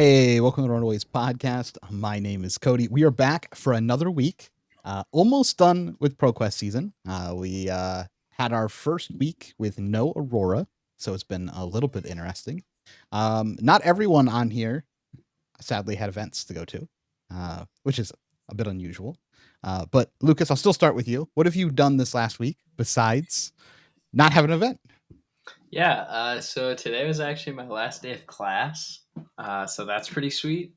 Hey, welcome to the Runaways podcast. My name is Cody. We are back for another week. Almost done with ProQuest season. We had our first week with no Aurora, so it's been a little bit interesting. Not everyone on here, sadly, had events to go to, which is a bit unusual. But Lucas, I'll still start with you. What have you done this last week besides not have an event? Yeah, so today was actually my last day of class, so that's pretty sweet.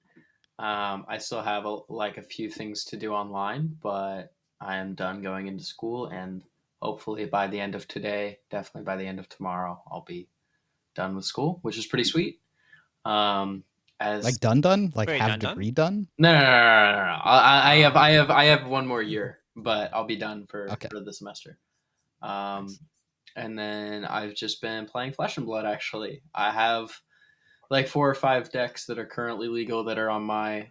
I still have a few things to do online, but I am done going into school, and hopefully by the end of today, definitely by the end of tomorrow, I'll be done with school, which is pretty sweet. As Like done? Like Wait, have done? degree done? no, I have one more year, but I'll be done for the semester. And then I've just been playing Flesh and Blood, actually. I have like 4 or 5 decks that are currently legal that are on my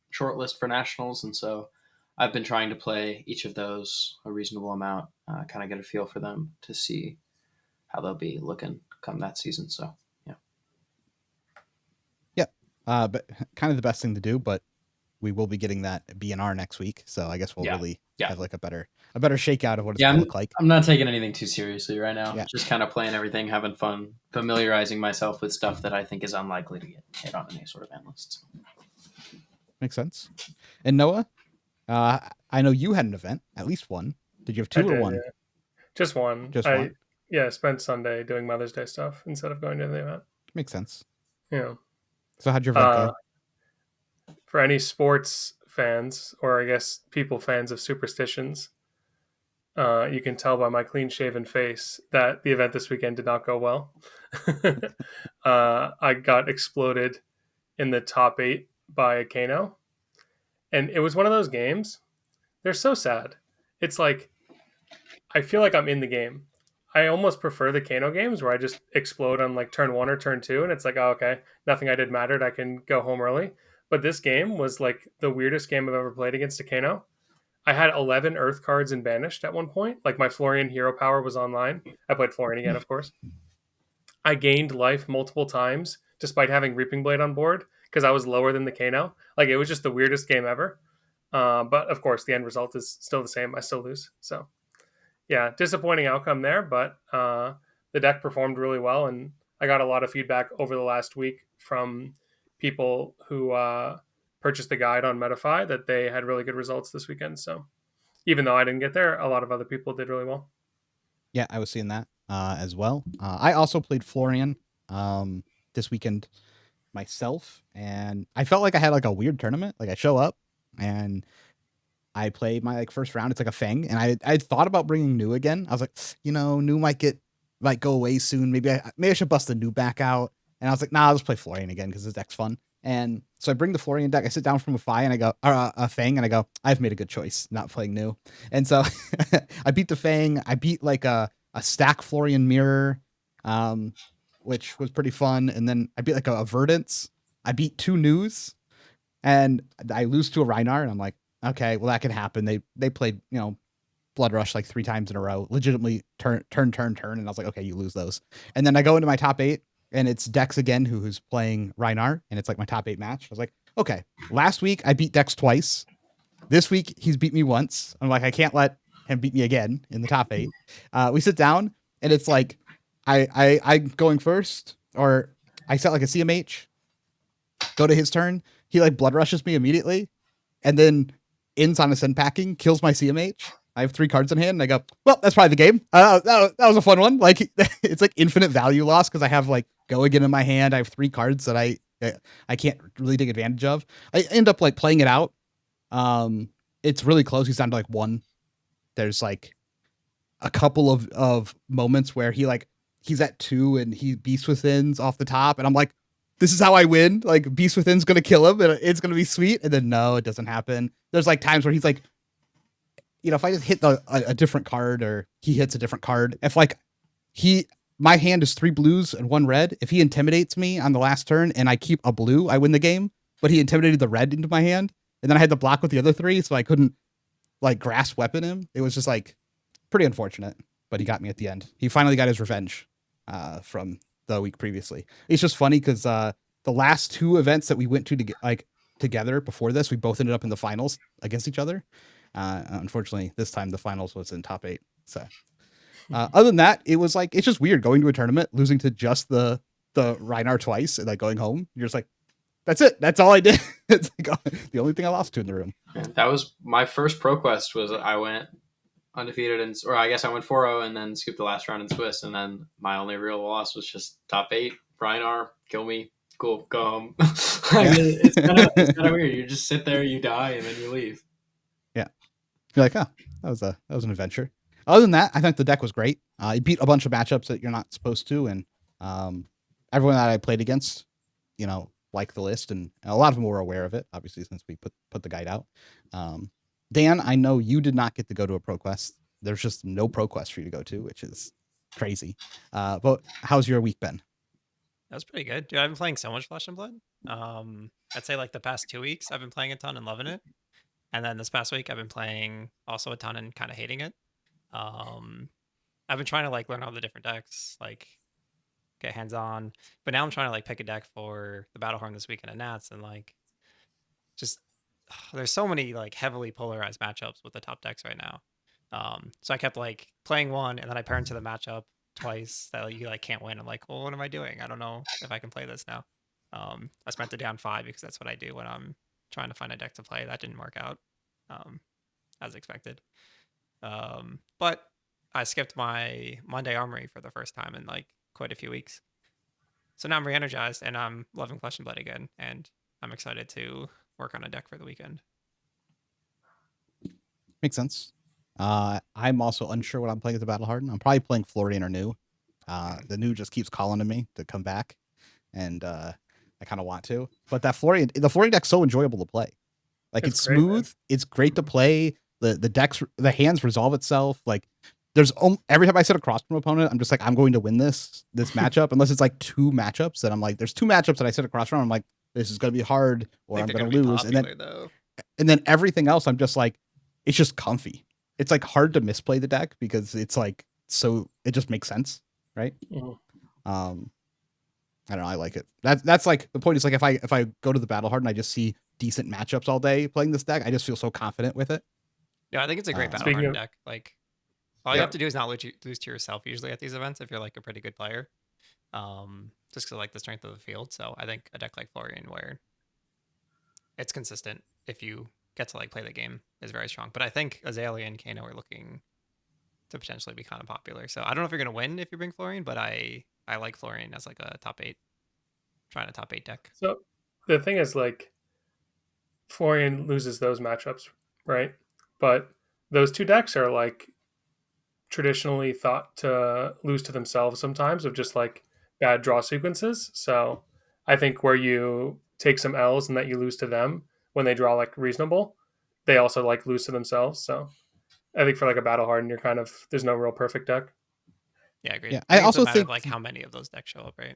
short list for nationals, and so I've been trying to play each of those a reasonable amount, kind of get a feel for them to see how they'll be looking come that season. So but kind of the best thing to do, but we will be getting that BNR next week, so I guess we'll really have like a better shakeout of what it's gonna look like. I'm not taking anything too seriously right now. Just kind of playing everything, having fun, familiarizing myself with stuff that I think is unlikely to get hit on any sort of ban lists. Makes sense. And Noah, I know you had an event, at least one. Did you have two or one? Yeah. Just one. Just one. Yeah, spent Sunday doing Mother's Day stuff instead of going to the event. Makes sense. Yeah. So how'd your event go? For any sports fans, or I guess people fans of superstitions, you can tell by my clean-shaven face that the event this weekend did not go well. I got exploded in the top 8 by a Kano. And it was one of those games. They're so sad. It's like, I feel like I'm in the game. I almost prefer the Kano games where I just explode on like turn 1 or turn 2. And it's like, oh, okay, nothing I did mattered. I can go home early. But this game was like the weirdest game I've ever played against a Kano. I had 11 Earth cards in Banished at one point. Like my Florian hero power was online. I played Florian again, of course. I gained life multiple times despite having Reaping Blade on board because I was lower than the Kano. Like it was just the weirdest game ever. But of course, the end result is still the same. I still lose. So yeah, disappointing outcome there. But the deck performed really well. And I got a lot of feedback over the last week from people who purchased the guide on Metafy that they had really good results this weekend. So even though I didn't get there, a lot of other people did really well. Yeah, I was seeing that as well. I also played Florian this weekend myself, and I felt like I had like a weird tournament. Like I show up and I play my like first round. It's like a Fang, and I thought about bringing New again. I was like, New might go away soon. Maybe I should bust the New back out. And I was like, nah, I'll just play Florian again because this deck's fun. And so I bring the Florian deck. I sit down from a Fang, and I go, I've made a good choice not playing New. And so I beat the Fang. I beat like a stack Florian mirror, which was pretty fun. And then I beat like a Verdance. I beat 2 News, and I lose to a Reinar. And I'm like, okay, well that can happen. They played Blood Rush like 3 times in a row, legitimately turn. And I was like, okay, you lose those. And then I go into my top 8. And it's Dex again, who's playing Reinar, and it's like my top 8 match. I was like, okay, last week I beat Dex twice. This week he's beat me once. I'm like, I can't let him beat me again in the top 8. We sit down, and it's like, I'm going first, or I set like a CMH, go to his turn. He like blood rushes me immediately, and then ends on a send packing, kills my CMH. I have 3 cards in hand, and I go, well, that's probably the game. That was a fun one. Like, it's like infinite value loss because I have like Go again in my hand. I have 3 cards that I can't really take advantage of. I end up like playing it out. It's really close. He's down to like 1. There's like a couple of moments where he's at 2 and he Beast Within's off the top, and I'm like, this is how I win. Like Beast Within's gonna kill him, and it's gonna be sweet. And then no, it doesn't happen. There's like times where he's like, if I just hit a different card, or he hits a different card, if like my hand is 3 blues and 1 red. If he intimidates me on the last turn and I keep a blue, I win the game. But he intimidated the red into my hand, and then I had to block with the other 3, so I couldn't like grasp weapon him. It was just like pretty unfortunate, but he got me at the end. He finally got his revenge from the week previously. It's just funny because the last 2 events that we went to like together before this, we both ended up in the finals against each other. Unfortunately, this time the finals was in top 8. So other than that, it was like, it's just weird going to a tournament, losing to just the Reinar twice and like going home. You're just like, that's it. That's all I did. It's like the only thing I lost to in the room. That was my first ProQuest. Was I went undefeated or I guess I went 4-0 and then skipped the last round in Swiss, and then my only real loss was just top 8. Reinar, kill me. Cool, go home. It's kind of weird. You just sit there, you die, and then you leave. Yeah, you're like, oh, that was an adventure. Other than that, I think the deck was great. It beat a bunch of matchups that you're not supposed to, and everyone that I played against, liked the list, and a lot of them were aware of it, obviously, since we put the guide out. Dan, I know you did not get to go to a ProQuest. There's just no ProQuest for you to go to, which is crazy. But how's your week been? That was pretty good. Dude, I've been playing so much Flesh and Blood. I'd say like the past 2 weeks, I've been playing a ton and loving it. And then this past week, I've been playing also a ton and kind of hating it. I've been trying to like learn all the different decks, like get hands on. But now I'm trying to like pick a deck for the Battlehorn this weekend at Nats, and like just there's so many like heavily polarized matchups with the top decks right now. So I kept like playing one, and then I paired to the matchup twice that you like can't win. I'm like, well, what am I doing? I don't know if I can play this now. I spent the down 5 because that's what I do when I'm trying to find a deck to play. That didn't work out as expected. But I skipped my Monday Armory for the first time in like quite a few weeks. So now I'm re-energized and I'm loving Flesh and Blood again, and I'm excited to work on a deck for the weekend. Makes sense. I'm also unsure what I'm playing at the Battle Hardened. I'm probably playing Florian or New. The New just keeps calling to me to come back, and I kind of want to. But the Florian deck's so enjoyable to play. Like it's smooth. Great, it's great to play. The hands resolve itself. Like there's every time I sit across from an opponent, I'm just like, I'm going to win this matchup. Unless it's like 2 matchups that I'm like, there's 2 matchups that I sit across from. I'm like, this is going to be hard, or I'm going to lose. Popular, and then everything else, I'm just like, it's just comfy. It's like hard to misplay the deck because it's like, so it just makes sense. Right. Mm-hmm. I don't know. I like it. That's like the point is like, if I go to the Battle Hardened, I just see decent matchups all day playing this deck. I just feel so confident with it. Yeah. I think it's a great Battle Hardened deck. Like all you have to do is not lose to yourself usually at these events if you're like a pretty good player. Just because like the strength of the field. So I think a deck like Florian, where it's consistent if you get to like play the game, is very strong. But I think Azalea and Kano are looking to potentially be kind of popular. So I don't know if you're going to win if you bring Florian, but I like Florian as like a top 8, trying a top 8 deck. So the thing is like Florian loses those matchups, right? But those 2 decks are like traditionally thought to lose to themselves sometimes of just like bad draw sequences. So I think where you take some L's and that you lose to them when they draw like reasonable, they also like lose to themselves. So I think for like a Battle Hardened, you're kind of, there's no real perfect deck. Yeah, I agree. Yeah, I also think like how many of those decks show up, right?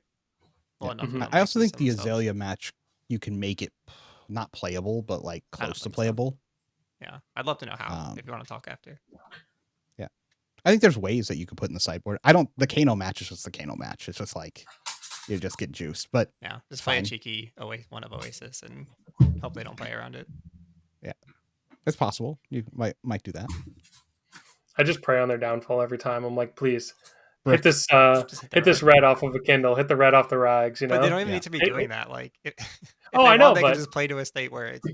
Well, yeah. I also think the Azalea match, you can make it not playable, but like close to playable. So. Yeah, I'd love to know how, if you want to talk after. Yeah, I think there's ways that you could put in the sideboard. The Kano match is just the Kano match. It's just like, you just get juiced, but yeah, just play a cheeky one of Oasis and hope they don't play around it. Yeah, it's possible. You might do that. I just pray on their downfall every time. I'm like, please hit this red off of a Kindle, hit the red off the rags. But they don't even need to be doing that. Like, I know, they but can just play to a state where it's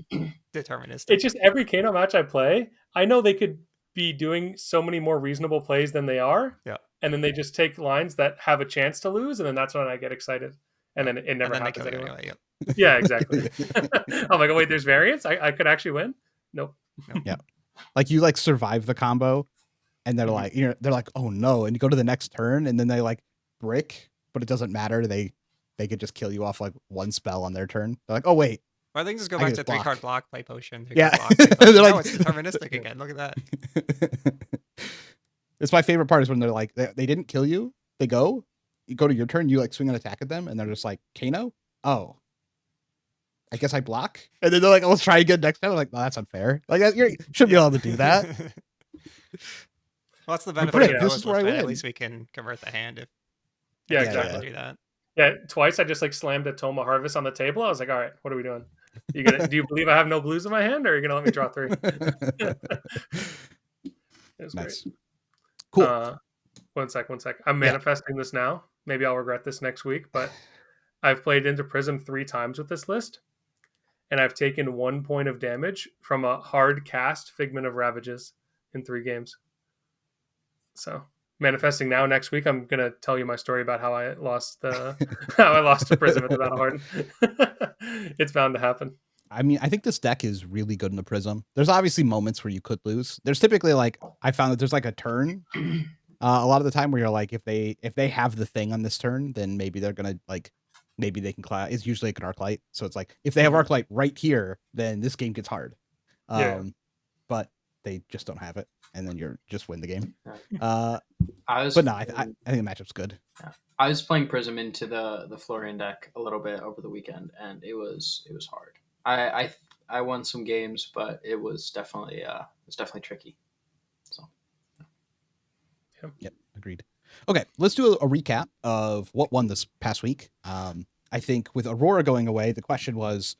deterministic. It's just every Kano match I play, I know they could be doing so many more reasonable plays than they are. Yeah. And then they just take lines that have a chance to lose, and then that's when I get excited. And then it never happens anyway. Yep. Yeah, exactly. I'm like, oh wait, there's variance? I could actually win? Nope. Yeah. Like you like survive the combo, and they're like, they're like, oh no, and you go to the next turn, and then they like brick, but it doesn't matter. They could just kill you off like one spell on their turn. They're like, oh wait. Or I think just go back to 3-card block, play potion. Yeah. They're like, it's deterministic again. Look at that. It's my favorite part is when they're like, they didn't kill you. You go to your turn, you like swing an attack at them, and they're just like, Kano? Oh. I guess I block. And then they're like, let's try again next time. I'm like, no, that's unfair. Like, you shouldn't be able to do that. Well, that's the benefit of this is where I win. At least we can convert the hand if exactly. do that. Yeah, twice I just like slammed a Toma Harvest on the table. I was like, all right, what are we doing? Do you believe I have no blues in my hand, or are you gonna let me draw 3? It was Nice. great. Cool. One sec. I'm manifesting this now. Maybe I'll regret this next week, but I've played into Prism 3 times with this list, and I've taken 1 point of damage from a hard cast Figment of Ravages in 3 games. So manifesting now. Next week, I'm gonna tell you my story about how I lost to Prism at the Battle Hardened. It's bound to happen. I mean, I think this deck is really good in the Prism. There's obviously moments where you could lose. There's typically like, I found that there's like a turn a lot of the time where you're like, if they have the thing on this turn, then maybe they're gonna like, maybe they can class. It's usually like an Arclight, so it's like if they have Arclight right here, then this game gets hard. But they just don't have it, and then you're just win the game. I think the matchup's good. Yeah. I was playing Prism into the Florian deck a little bit over the weekend, and it was hard. I won some games, but it was definitely tricky. So yep, agreed. Okay, let's do a recap of what won this past week. I think with Aurora going away, the question was,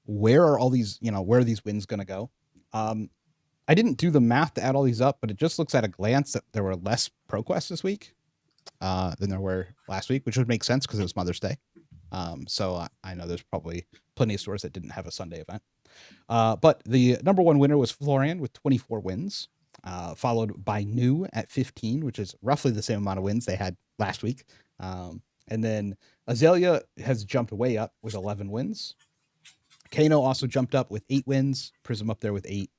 where are all these, where are these wins going to go? I didn't do the math to add all these up, but it just looks at a glance that there were less ProQuest this week than there were last week, which would make sense because it was Mother's Day. So I know there's probably plenty of stores that didn't have a Sunday event. But the number one winner was Florian with 24 wins, followed by New at 15, which is roughly the same amount of wins they had last week. And then Azalea has jumped way up with 11 wins. Kano also jumped up with 8 wins. Prism up there with 8.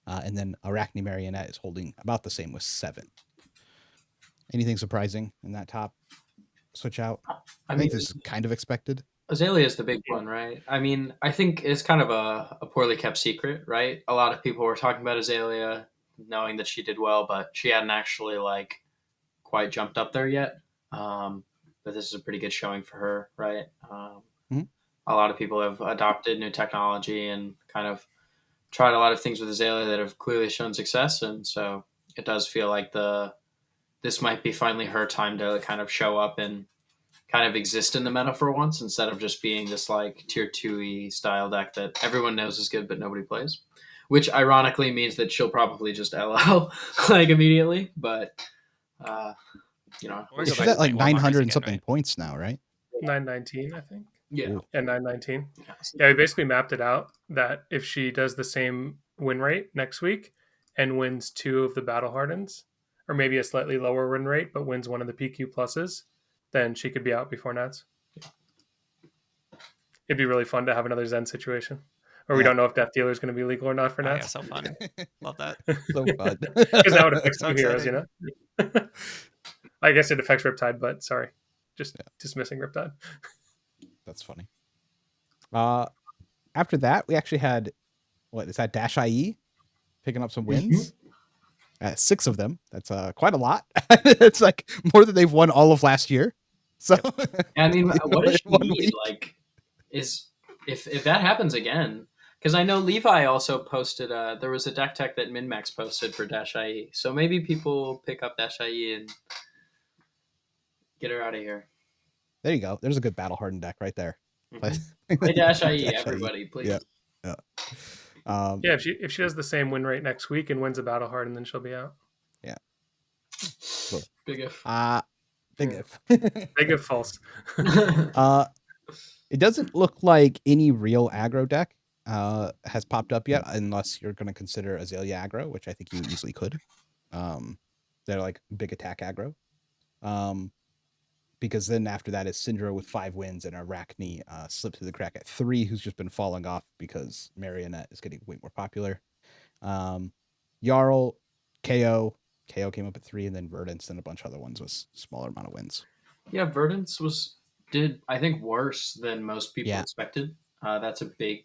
And then Arachne Marionette is holding about the same with 7. Anything surprising in that top switch out? I think this is kind of expected. Azalea is the big one, right? I mean, I think it's kind of a poorly kept secret, right? A lot of people were talking about Azalea, knowing that she did well, but she hadn't actually like quite jumped up there yet. But this is a pretty good showing for her, right? A lot of people have adopted new technology and kind of tried a lot of things with Azalea that have clearly shown success, and so it does feel like this might be finally her time to kind of show up and kind of exist in the meta for once, instead of just being this like tier 2-y style deck that everyone knows is good but nobody plays, which ironically means that she'll probably just LL like immediately. But she's at like 900 and something points now, right? 919, I think. Yeah. And 919. Yeah, we basically mapped it out that if she does the same win rate next week and wins 2 of the Battle Hardens, or maybe a slightly lower win rate, but wins 1 of the PQ pluses, then she could be out before Nats. It'd be really fun to have another Zen situation. Or we don't know if Death Dealer is going to be legal or not for Nats. Yeah, so fun. Love that. So fun. Because now it affects 2 heroes, I guess it affects Riptide, but sorry. Just dismissing Riptide. That's funny. After that, we actually had, what is that, Dashie picking up some wins. 6 of them. That's quite a lot. It's like more than they've won all of last year. So I mean, what does she need? Like, if that happens again? Because I know Levi also posted. There was a deck tech that MinMax posted for Dashie. So maybe people pick up Dashie and get her out of here. There you go. There's a good Battle Hardened deck right there. Mm-hmm. Play Dashie, everybody, please. Yeah. If she has the same win rate next week and wins a Battle Hardened, then she'll be out. Yeah. Cool. Big if. Big if. Big if false. It doesn't look like any real aggro deck has popped up yet, unless you're going to consider Azalea aggro, which I think you easily could. They're like big attack aggro. Because then after that is Syndra with 5 wins and Arachne slipped through the crack at 3, who's just been falling off because Marionette is getting way more popular. Jarl, KO came up at 3, and then Verdance and a bunch of other ones with smaller amount of wins. Yeah, Verdance did I think worse than most people expected. That's a big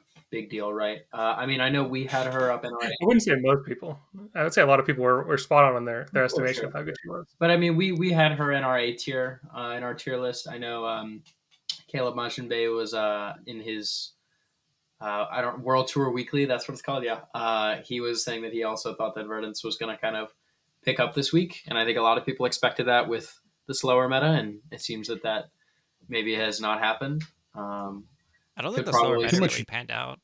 deal, right? I mean, I know we had her up in our... I wouldn't say most people. I would say a lot of people were spot on their estimation of how good she was. But I mean, we had her in our A tier, in our tier list. I know Caleb Machinbay was in his World Tour Weekly. That's what it's called. Yeah. He was saying that he also thought that Verdance was going to kind of pick up this week, and I think a lot of people expected that with the slower meta, and it seems that maybe has not happened. I don't think the slower meta really panned out.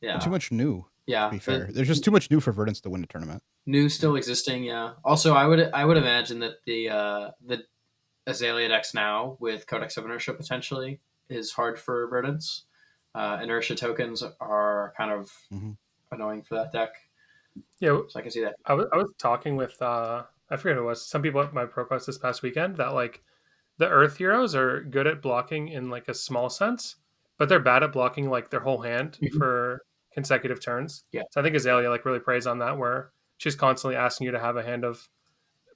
Yeah, too much new. Yeah, to be fair, there's just too much new for Verdance to win a tournament. New still existing, yeah. Also, I would imagine that the Azalea decks now with Codex of Inertia potentially is hard for Verdance. Inertia tokens are kind of annoying for that deck. Yeah, so I can see that. I was talking with I forget who it was, some people at my ProQuest this past weekend, that like the Earth heroes are good at blocking in like a small sense, but they're bad at blocking like their whole hand for consecutive turns. Yeah. So I think Azalea like really preys on that, where she's constantly asking you to have a hand of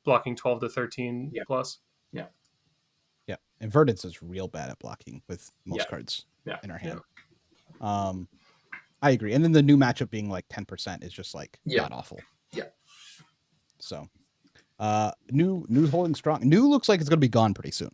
blocking 12 to 13 plus. Yeah, and Verdance is real bad at blocking with most cards in her hand. I agree. And then the new matchup being like 10% is just like god awful. Yeah. So New's holding strong. New looks like it's gonna be gone pretty soon.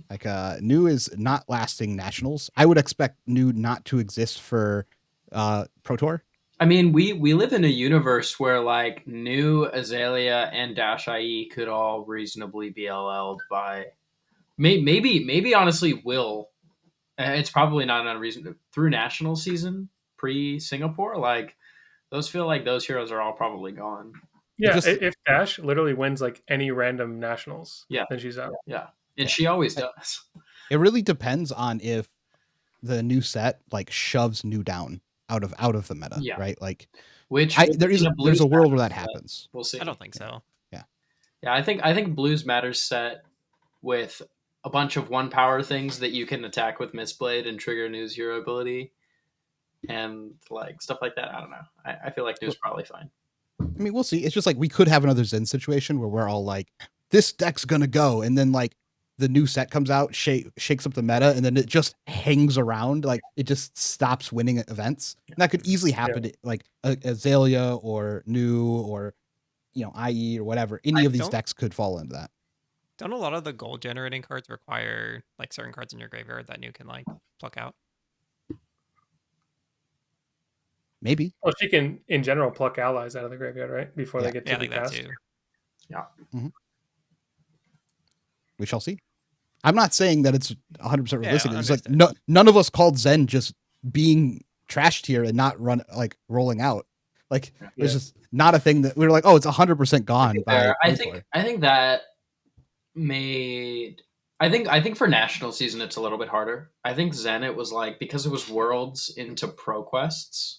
Like New is not lasting nationals. I would expect New not to exist for Pro Tour. I mean, we live in a universe where like New, Azalea, and Dashie could all reasonably be LL'd by maybe honestly will. It's probably not an unreasonable through national season pre-Singapore. Like those feel like those heroes are all probably gone. Yeah, if Dash literally wins like any random nationals, then she's out. Yeah, and she always does. It really depends on if the new set like shoves New down out of the meta, right? Like, there's a world where that happens. We'll see. I don't think so. Yeah, I think Blues Matters set with a bunch of 1 power things that you can attack with Mistblade and trigger New's hero ability and like stuff like that. I don't know. I feel like New's probably fine. I mean, we'll see. It's just like we could have another Zen situation where we're all like, this deck's gonna go, and then like the new set comes out, shakes up the meta, and then it just hangs around. Like it just stops winning events. And that could easily happen to like Azalea or New or IE or whatever. Any of these decks could fall into that. Don't a lot of the gold generating cards require like certain cards in your graveyard that New can like pluck out? Maybe. Well, she can in general pluck allies out of the graveyard, right? Before they get to the cast. Yeah. We shall see. I'm not saying that it's 100% realistic. It's like none of us called Zen just being trashed here and not rolling out. Like it's just not a thing that we were like, oh, it's 100% gone. I think that made. I think for national season it's a little bit harder. I think Zen it was like because it was worlds into ProQuests.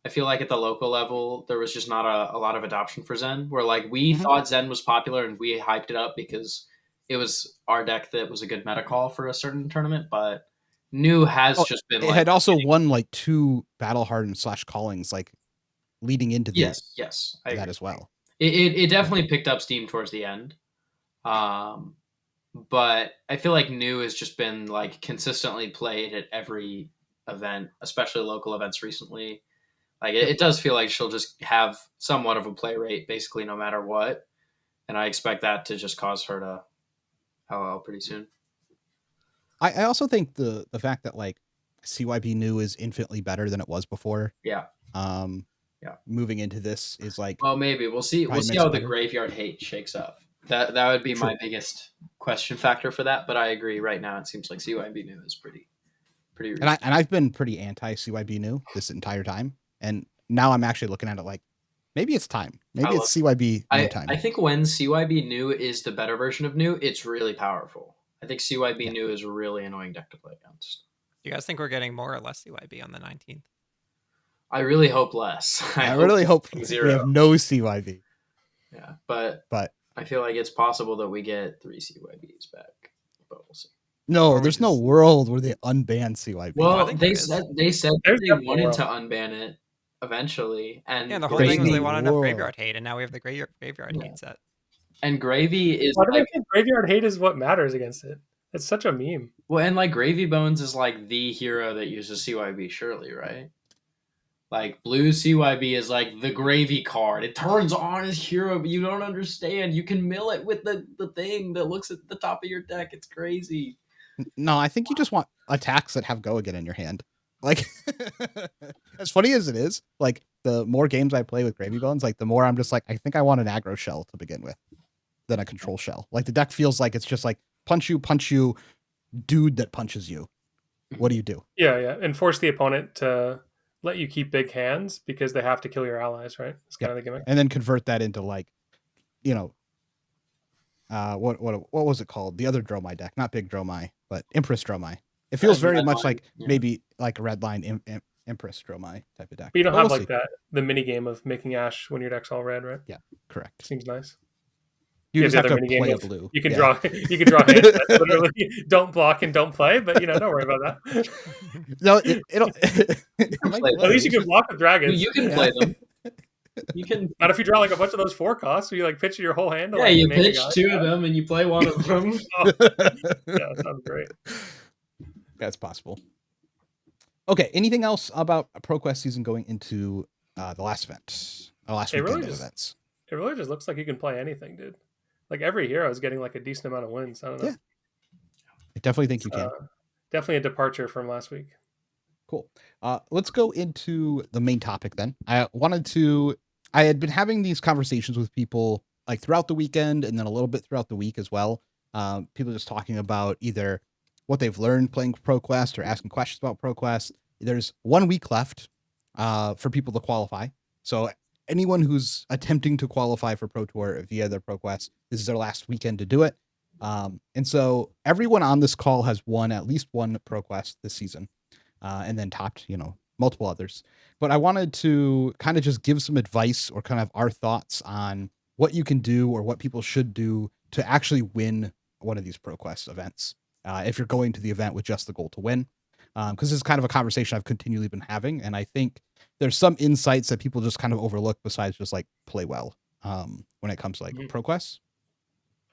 I feel like at the local level there was just not a lot of adoption for Zen. Where like we thought Zen was popular and we hyped it up because it was our deck that was a good meta call for a certain tournament, but New has just been. It had also won like 2 battle hardened / callings like leading into this. Yes, that as well. It definitely picked up steam towards the end, but I feel like New has just been like consistently played at every event, especially local events recently. Like it does feel like she'll just have somewhat of a play rate basically no matter what, and I expect that to just cause her to LL pretty soon. I also think the fact that like CYB New is infinitely better than it was before. Yeah. Moving into this is like, well, maybe we'll see. We'll see how the graveyard hate shakes up. That would be my biggest question factor for that. But I agree. Right now, it seems like CYB New is pretty. And I've been pretty anti CYB New this entire time, and now I'm actually looking at it like maybe it's time. Maybe it's CYB New time. I think when CYB New is the better version of New, it's really powerful. I think CYB New is a really annoying deck to play against. Do you guys think we're getting more or less CYB on the 19th? I really hope less. I really hope 0. we have no CYB. Yeah, but I feel like it's possible that we get 3 CYBs back, but we'll see. No, there's no world where they unban CYB. Well, they said they wanted to unban it eventually, and the whole thing was they wanted enough graveyard hate, and now we have the graveyard hate set. And Gravy is graveyard hate is what matters against it. It's such a meme. Well, and like Gravy Bones is like the hero that uses CYB, surely, right? Like blue CYB is like the gravy card. It turns on his hero, but you don't understand. You can mill it with the thing that looks at the top of your deck. It's crazy. No, I think you just want attacks that have go again in your hand. Like, as funny as it is, like the more games I play with Gravy Bones, like the more I'm just like, I think I want an aggro shell to begin with than a control shell. Like the deck feels like it's just like punch you, dude that punches you. What do you do? Yeah, and force the opponent to let you keep big hands because they have to kill your allies, right? It's kind of the gimmick. And then convert that into like, you know, what was it called? The other Dromai deck, not Big Dromai, but Empress Dromai. It feels very much like maybe like a red line Empress Dromai type of deck. But you don't have like that the mini game of making Ash when your deck's all red, right? Yeah, correct. Seems nice. You just have to play a blue. You can draw hands that literally don't block and don't play, but don't worry about that. No, at least you can block the dragons. You can play them. You can. Not if you draw like a bunch of those 4 costs, you like pitch your whole hand. Yeah, you pitch 2 of them and you play 1 of them. Yeah, that sounds great. That's possible. Okay, anything else about a ProQuest season going into the last event? The last weekend events. It really just looks like you can play anything, dude. Like every hero is getting like a decent amount of wins. I don't know. Yeah. I definitely think you can. Definitely a departure from last week. Cool. Let's go into the main topic then. I had been having these conversations with people like throughout the weekend and then a little bit throughout the week as well. People just talking about either what they've learned playing ProQuest or asking questions about ProQuest. There's 1 week left for people to qualify. So anyone who's attempting to qualify for Pro Tour via their ProQuest, this is their last weekend to do it. And so everyone on this call has won at least 1 ProQuest this season, and then topped, multiple others. But I wanted to kind of just give some advice or kind of our thoughts on what you can do or what people should do to actually win one of these ProQuest events. If you're going to the event with just the goal to win, because this is kind of a conversation I've continually been having. And I think there's some insights that people just kind of overlook besides just like play well when it comes to like ProQuest.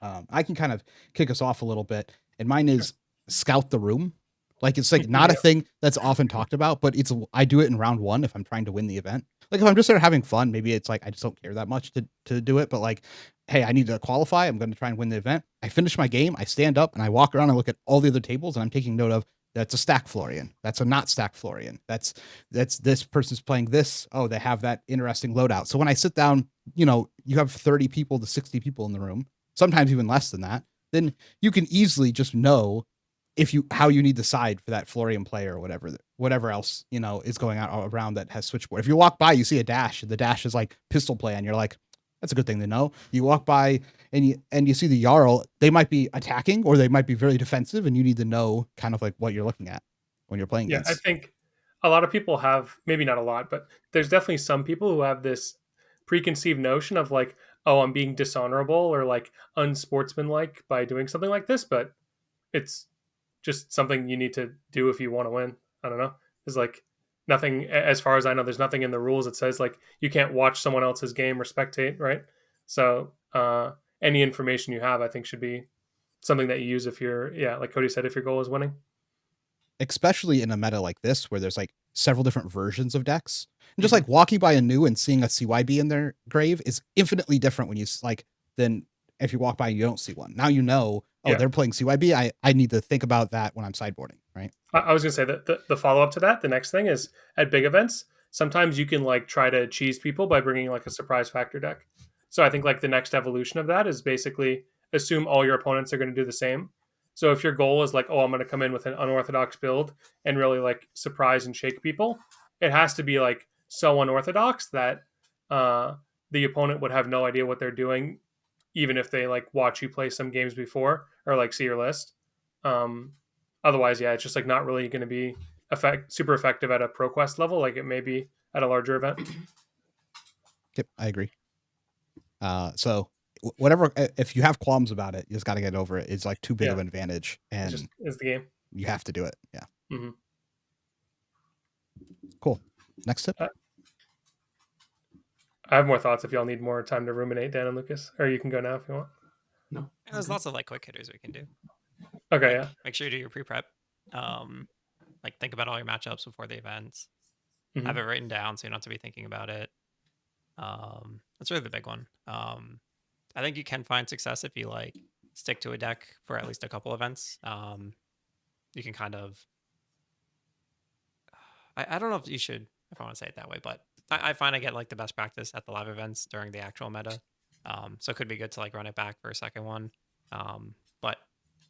I can kind of kick us off a little bit. And mine is scout the room. Like it's like not a thing that's often talked about, but I do it in round 1 if I'm trying to win the event. Like if I'm just there having fun, maybe it's like I just don't care that much to do it. But like, hey, I need to qualify. I'm going to try and win the event. I finish my game. I stand up and I walk around and look at all the other tables and I'm taking note of that's a stack Florian. That's a not stack Florian. That's this person's playing this. Oh, they have that interesting loadout. So when I sit down, you have 30 people to 60 people in the room, sometimes even less than that. Then you can easily just know how you need to side for that Florian player or whatever else, is going on around that has switchboard. If you walk by, you see a dash, the dash is like pistol play, and you're like, that's a good thing to know. You walk by and you see the Jarl, they might be attacking or they might be very defensive, and you need to know kind of like what you're looking at when you're playing. Yeah, I think a lot of people have, maybe not a lot, but there's definitely some people who have this preconceived notion of like, oh, I'm being dishonorable or like unsportsmanlike by doing something like this, but it's just something you need to do if you want to win. I don't know. There's like nothing, as far as I know, there's nothing in the rules that says like you can't watch someone else's game or spectate, right? So any information you have, I think, should be something that you use if you're, like Cody said, if your goal is winning. Especially in a meta like this, where there's like several different versions of decks. And just like walking by a new and seeing a CYB in their grave is infinitely different when you than if you walk by and you don't see one. Now they're playing CYB. I need to think about that when I'm sideboarding, right? I was going to say that the follow-up to that, the next thing is at big events, sometimes you can like try to cheese people by bringing like a surprise factor deck. So I think like the next evolution of that is basically assume all your opponents are going to do the same. So if your goal is like, oh, I'm going to come in with an unorthodox build and really like surprise and shake people, it has to be like so unorthodox that the opponent would have no idea what they're doing, even if they like watch you play some games before or like see your list. Otherwise, it's just like not really going to be super effective at a ProQuest level like it may be at a larger event. Yep, I agree. So whatever, if you have qualms about it, you just got to get over it. It's like too big of an advantage, and it's the game. You have to do it. Yeah. Mm-hmm. Cool. Next tip. I have more thoughts if y'all need more time to ruminate, Dan and Lucas, or you can go now if you want. No. And there's lots of like quick hitters we can do. Okay, Make sure you do your pre-prep. Like think about all your matchups before the events. Mm-hmm. Have it written down so you don't have to be thinking about it. That's really the big one. I think you can find success if you like stick to a deck for at least a couple events. You can kind of, I don't know if you should, if I want to say it that way, but I find I get like the best practice at the live events during the actual meta. So it could be good to like run it back for a second one. But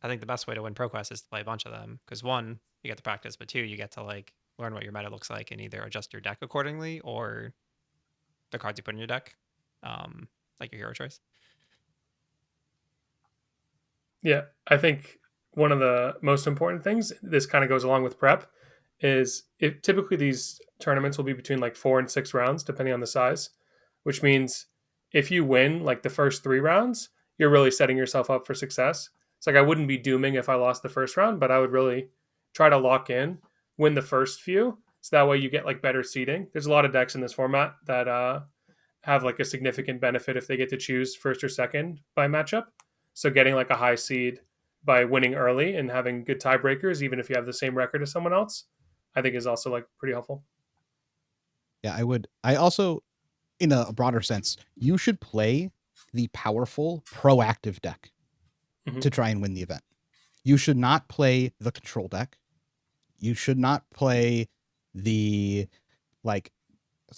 I think the best way to win ProQuest is to play a bunch of them, because 1, you get to practice, but 2, you get to like learn what your meta looks like and either adjust your deck accordingly or the cards you put in your deck, like your hero choice. Yeah, I think one of the most important things, this kind of goes along with prep, is typically these tournaments will be between like 4 and 6 rounds, depending on the size, which means if you win like the first 3 rounds, you're really setting yourself up for success. It's like I wouldn't be dooming if I lost the first round, but I would really try to lock in, win the first few, so that way you get like better seeding. There's a lot of decks in this format that have like a significant benefit if they get to choose first or second by matchup. So getting like a high seed by winning early and having good tiebreakers, even if you have the same record as someone else, I think is also like pretty helpful. Yeah, I also, in a broader sense, you should play the powerful proactive deck to try and win the event. You should not play the control deck. You should not play the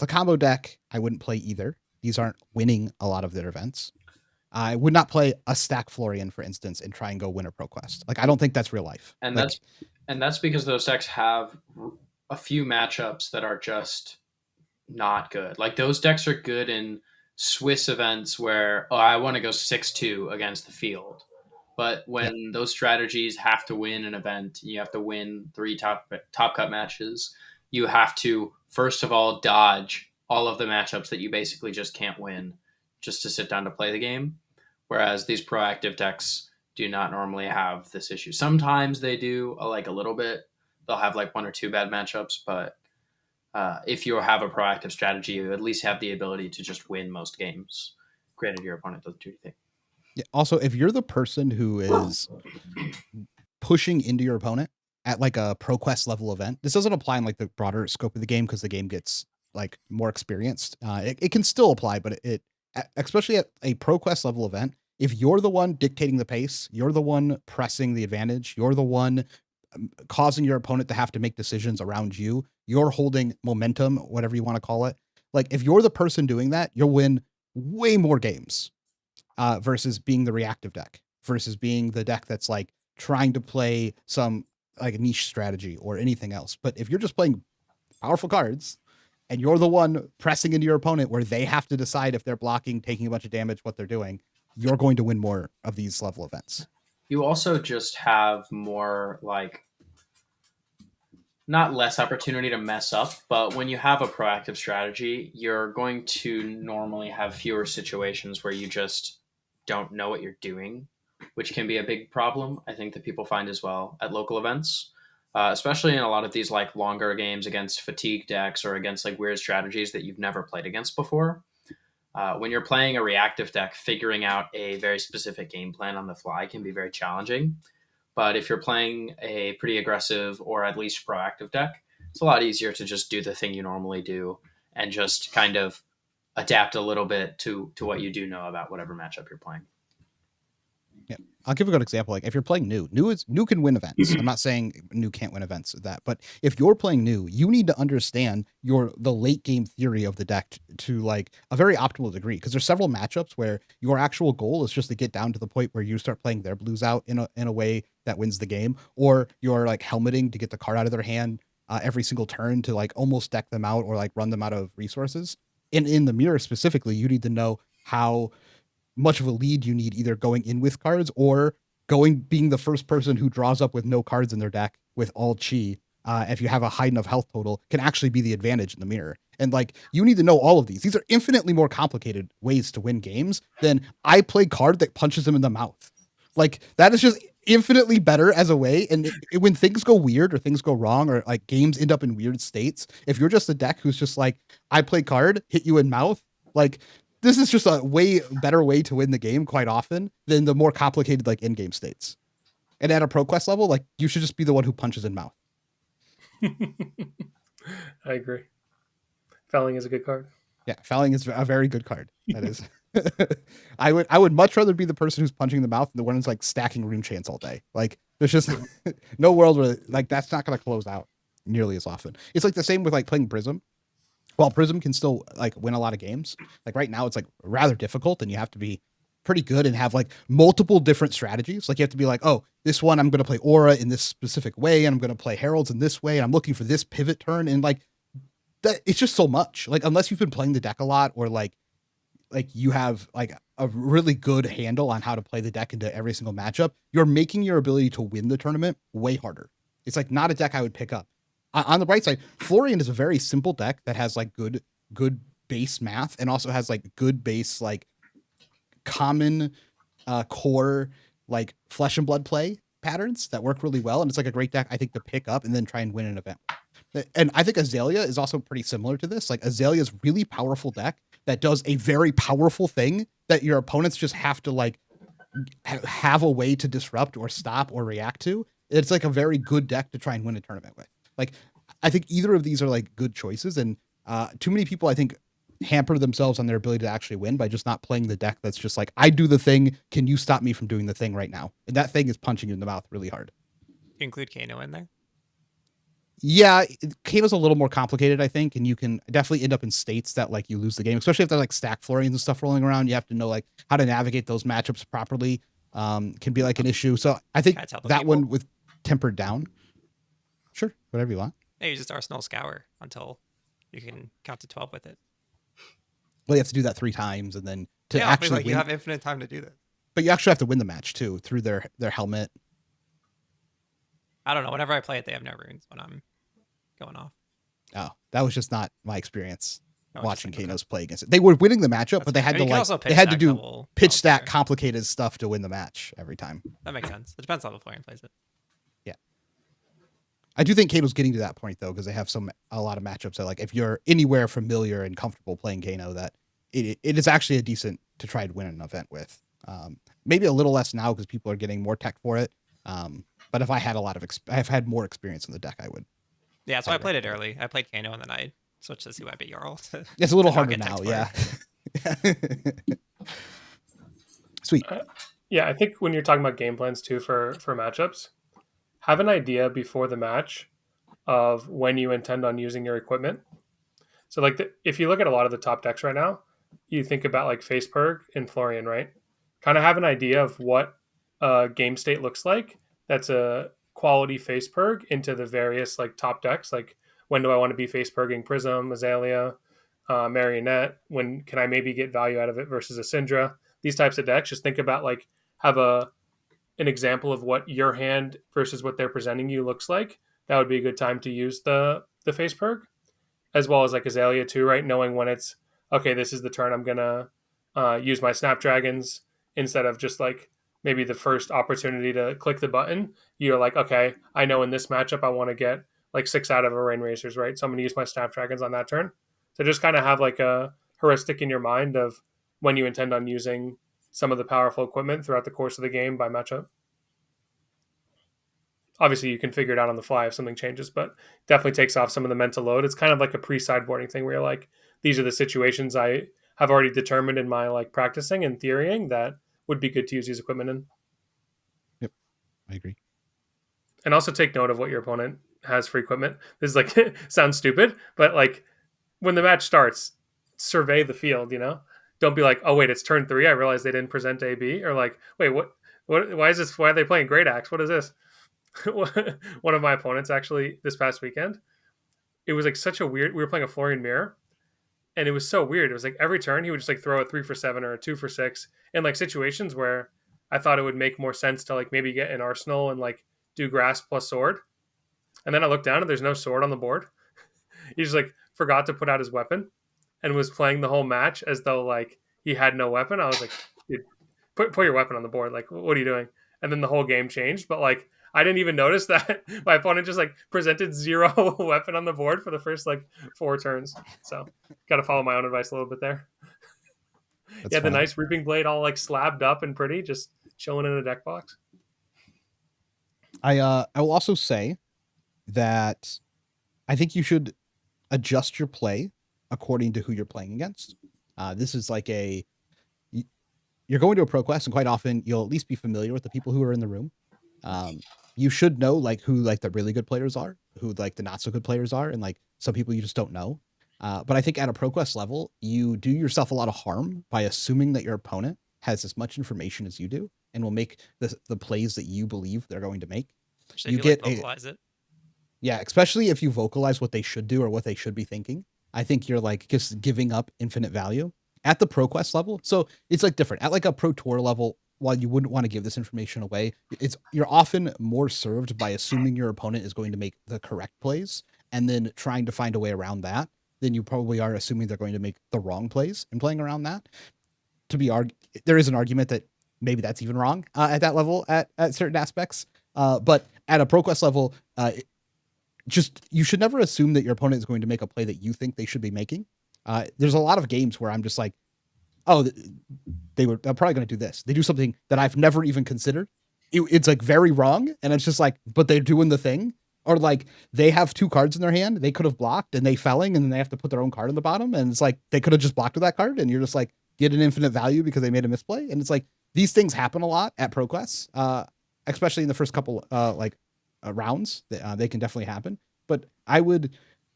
combo deck. I wouldn't play either. These aren't winning a lot of their events. I would not play a stack Florian, for instance, and try and go win a ProQuest. Like, I don't think that's real life. And that's because those decks have a few matchups that are just not good. Like, those decks are good in Swiss events where I want to go 6-2 against the field. But when those strategies have to win an event, you have to win 3 top cut matches, you have to, first of all, dodge all of the matchups that you basically just can't win just to sit down to play the game. Whereas these proactive decks do not normally have this issue. Sometimes they do, like a little bit. They'll have like 1 or 2 bad matchups, but if you have a proactive strategy, you at least have the ability to just win most games. Granted, your opponent doesn't do anything. Yeah, also, if you're the person who is pushing into your opponent at like a ProQuest level event, this doesn't apply in like the broader scope of the game because the game gets like more experienced. It can still apply, but it especially at a ProQuest level event, if you're the one dictating the pace, you're the one pressing the advantage, you're the one causing your opponent to have to make decisions around you, you're holding momentum, whatever you want to call it. Like, if you're the person doing that, you'll win way more games versus being the reactive deck, versus being the deck that's like trying to play some like niche strategy or anything else. But if you're just playing powerful cards and you're the one pressing into your opponent where they have to decide if they're blocking, taking a bunch of damage, what they're doing, you're going to win more of these level events. You also just have more, like, not less opportunity to mess up, but when you have a proactive strategy, you're going to normally have fewer situations where you just don't know what you're doing, which can be a big problem, I think, that people find as well at local events, especially in a lot of these like longer games against fatigue decks or against like weird strategies that you've never played against before. When you're playing a reactive deck, figuring out a very specific game plan on the fly can be very challenging. But if you're playing a pretty aggressive or at least proactive deck, it's a lot easier to just do the thing you normally do and just kind of adapt a little bit to what you do know about whatever matchup you're playing. Yeah, I'll give a good example. Like, if you're playing new can win events. I'm not saying new can't win events with that, but if you're playing new, you need to understand the late game theory of the deck to like a very optimal degree, because there's several matchups where your actual goal is just to get down to the point where you start playing their blues out in a way that wins the game, or you're like helmeting to get the card out of their hand every single turn to like almost deck them out or like run them out of resources. In the mirror specifically, you need to know how much of a lead you need either going in with cards or being the first person who draws up with no cards in their deck with all chi. If you have a high enough health total, can actually be the advantage in the mirror. And like, you need to know all of these. These are infinitely more complicated ways to win games than I play card that punches them in the mouth. Like, that is just infinitely better as a way. And when things go weird or things go wrong or like games end up in weird states, if you're just a deck who's just like, I play card, hit you in mouth, like, this is just a way better way to win the game quite often than the more complicated like in-game states. And at a ProQuest level, like, you should just be the one who punches in mouth. I agree. Felling is a good card. Yeah, Felling is a very good card. That is. I would much rather be the person who's punching in the mouth than the one who's like stacking rune chants all day. Like, there's just no world where like that's not going to close out nearly as often. It's like the same with like playing Prism. While Prism can still like win a lot of games, like right now it's like rather difficult and you have to be pretty good and have like multiple different strategies. Like you have to be like, oh, this one I'm going to play Aura in this specific way, and I'm going to play Heralds in this way, and I'm looking for this pivot turn, and like that. It's just so much. Like unless you've been playing the deck a lot, or like you have like a really good handle on how to play the deck into every single matchup, you're making your ability to win the tournament way harder. It's like not a deck I would pick up. On the bright side, Florian is a very simple deck that has like good base math and also has like good base like common core like flesh and blood play patterns that work really well, and it's like a great deck I think to pick up and then try and win an event. And I think Azalea is also pretty similar to this. Like Azalea's really powerful deck that does a very powerful thing that your opponents just have to like have a way to disrupt or stop or react to. It's like a very good deck to try and win a tournament with. Like I think either of these are like good choices, and too many people I think hamper themselves on their ability to actually win by just not playing the deck that's just like, I do the thing, can you stop me from doing the thing right now? And that thing is punching you in the mouth really hard. You include Kano in there? Yeah, Kano's a little more complicated, I think, and you can definitely end up in states that like you lose the game, especially if there's like stack Florians and stuff rolling around. You have to know like how to navigate those matchups properly. Can be like an issue. So I think that one with tempered down. Sure, whatever you want. Yeah, you just Arenal Scour until you can count to 12 with it. Well, you have to do that 3 times, and then to actually like win, you have infinite time to do that. But you actually have to win the match too through their helmet. I don't know. Whenever I play it, they have no runes when I'm going off. Oh, that was just not my experience watching Kano's play against it. They were winning the matchup, but they had to like they had to do pitch stack complicated stuff to win the match every time. That makes sense. It depends on how the Florian plays it. Yeah, I do think Kano's getting to that point though, because they have a lot of matchups that like if you're anywhere familiar and comfortable playing Kano, that it is actually a decent to try to win an event with. Maybe a little less now because people are getting more tech for it. But if I had I've had more experience in the deck, I would. Yeah, so I played it early. I played Kano and then I switched to CYB Jarl. It's a little harder now, yeah. Sweet. Yeah, I think when you're talking about game plans too for matchups, have an idea before the match of when you intend on using your equipment. So like if you look at a lot of the top decks right now, you think about like Faceperg and Florian, right? Kind of have an idea of what game state looks like. That's a quality Faceperg into the various like top decks. Like when do I want to be Faceperging Prism, Azalea, Marionette? When can I maybe get value out of it versus a Syndra? These types of decks. Just think about like have an example of what your hand versus what they're presenting you looks like. That would be a good time to use the Faceperg, as well as like Azalea too, right? Knowing when it's okay, this is the turn I'm gonna use my Snapdragons instead of just like maybe the first opportunity to click the button. You're like, okay, I know in this matchup I want to get like 6 out of a Rain Racers, right? So I'm gonna use my Snapdragons on that turn. So just kind of have like a heuristic in your mind of when you intend on using some of the powerful equipment throughout the course of the game by matchup. Obviously, you can figure it out on the fly if something changes, but definitely takes off some of the mental load. It's kind of like a pre-sideboarding thing where you're like, these are the situations I have already determined in my like practicing and theorying that would be good to use these equipment in. Yep, I agree. And also take note of what your opponent has for equipment. This is like, sounds stupid, but like when the match starts, survey the field, you know? Don't be like, oh, wait, it's turn 3. I realized they didn't present AB. Or like, wait, what, why is this? Why are they playing Great Axe? What is this? One of my opponents actually this past weekend, it was like such a weird, we were playing a Florian Mirror and it was so weird. It was like every turn he would just like throw a 3 for 7 or a 2 for 6 in like situations where I thought it would make more sense to like maybe get an arsenal and like do grass plus sword. And then I looked down and there's no sword on the board. He just like forgot to put out his weapon and was playing the whole match as though like he had no weapon. I was like, dude, put your weapon on the board. Like, what are you doing? And then the whole game changed. But like, I didn't even notice that my opponent just like presented 0 weapon on the board for the first like 4 turns. So got to follow my own advice a little bit there. That's yeah, funny. the nice Reaping Blade all like slabbed up and pretty, just chilling in a deck box. I will also say that I think you should adjust your play according to who you're playing against. This is like you're going to a ProQuest, and quite often you'll at least be familiar with the people who are in the room. You should know like who like the really good players are, who like the not so good players are, and like some people you just don't know. But I think at a ProQuest level, you do yourself a lot of harm by assuming that your opponent has as much information as you do and will make the plays that you believe they're going to make. You get vocalize it. Yeah, especially if you vocalize what they should do or what they should be thinking. I think you're like just giving up infinite value at the ProQuest level. So it's like different at like a Pro Tour level. While you wouldn't want to give this information away, you're often more served by assuming your opponent is going to make the correct plays and then trying to find a way around that than you probably are assuming they're going to make the wrong plays and playing around that. There is an argument that maybe that's even wrong at that level at certain aspects. But at a ProQuest level, you should never assume that your opponent is going to make a play that you think they should be making. There's a lot of games where I'm just like, oh, they're probably going to do this. They do something that I've never even considered. It's like very wrong. And it's just like, but they're doing the thing. Or like they have 2 cards in their hand. They could have blocked and they felling and then they have to put their own card on the bottom. And it's like, they could have just blocked with that card. And you're just like, get an infinite value because they made a misplay. And it's like, these things happen a lot at ProQuest, especially in the first couple rounds. They can definitely happen. But I would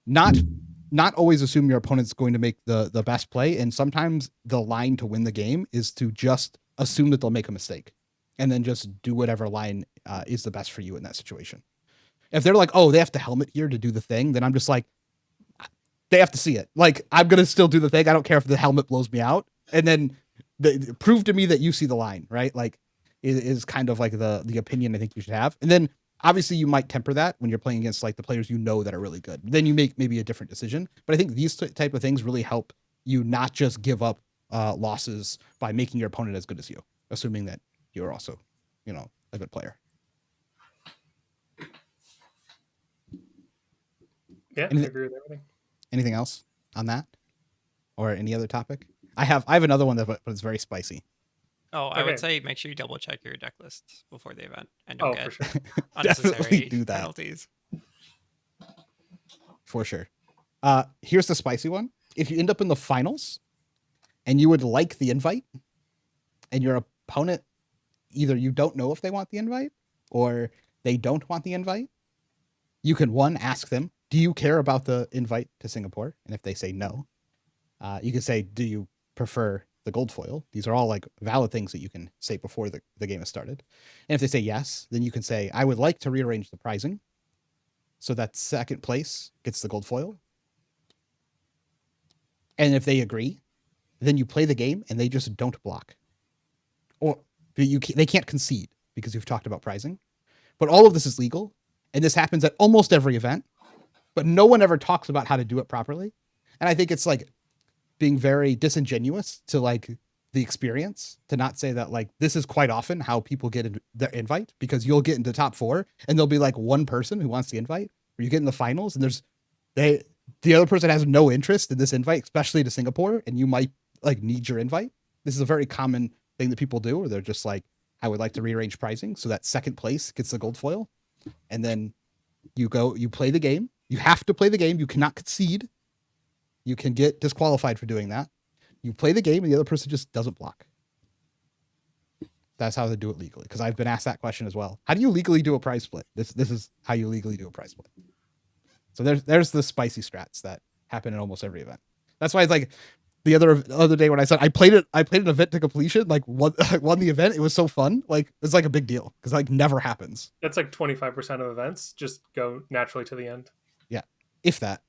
not always assume your opponent's going to make the best play. And sometimes the line to win the game is to just assume that they'll make a mistake and then just do whatever line is the best for you in that situation. If they're like, oh, they have to helmet here to do the thing, then I'm just like, they have to see it. Like, I'm going to still do the thing. I don't care if the helmet blows me out. And then prove to me that you see the line, right? Like, is kind of like the opinion I think you should have. And then obviously you might temper that when you're playing against like the players you know that are really good. Then you make maybe a different decision. But I think these type of things really help you not just give up losses by making your opponent as good as you, assuming that you're also, a good player. Yeah, I agree with everything. Anything else on that, or any other topic? I have another one but it's very spicy. Oh, I would say make sure you double check your deck list before the event and don't get for sure. unnecessary penalties. For sure. Here's the spicy one. If you end up in the finals and you would like the invite and your opponent, either you don't know if they want the invite or they don't want the invite, you can ask them, do you care about the invite to Singapore? And if they say no, you can say, do you prefer the gold foil? These are all like valid things that you can say before the game has started. And if they say yes, then you can say, I would like to rearrange the prizing so that second place gets the gold foil. And if they agree, then you play the game and they just don't block. Or they can't concede because you've talked about prizing. But all of this is legal. And this happens at almost every event. But no one ever talks about how to do it properly. And I think it's like being very disingenuous to like the experience to not say that like this is quite often how people get the invite, because you'll get into top 4 and there'll be like one person who wants the invite, or you get in the finals and the other person has no interest in this invite, especially to Singapore, and you might like need your invite. This is a very common thing that people do, where they're just like, I would like to rearrange pricing so that second place gets the gold foil. And then you play the game. You have to play the game. You cannot concede. You can get disqualified for doing that. You play the game and the other person just doesn't block. That's how they do it legally. Because I've been asked that question as well. How do you legally do a prize split? This is how you legally do a prize split. So there's the spicy strats that happen in almost every event. That's why it's like the other day when I said I played an event to completion, like won the event. It was so fun. Like it's like a big deal because like never happens. That's like 25% of events just go naturally to the end. Yeah, if that.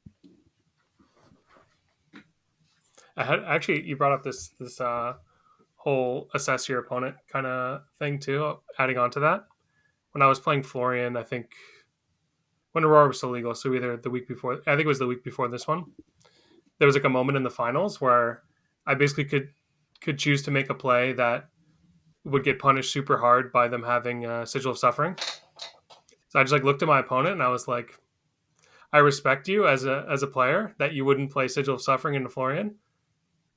Actually, you brought up this whole assess your opponent kind of thing too. Adding on to that, when I was playing Florian, I think when Aurora was still legal, so either the week before, I think it was the week before this one, there was like a moment in the finals where I basically could choose to make a play that would get punished super hard by them having Sigil of Suffering. So I just like looked at my opponent and I was like, I respect you as a player that you wouldn't play Sigil of Suffering into Florian,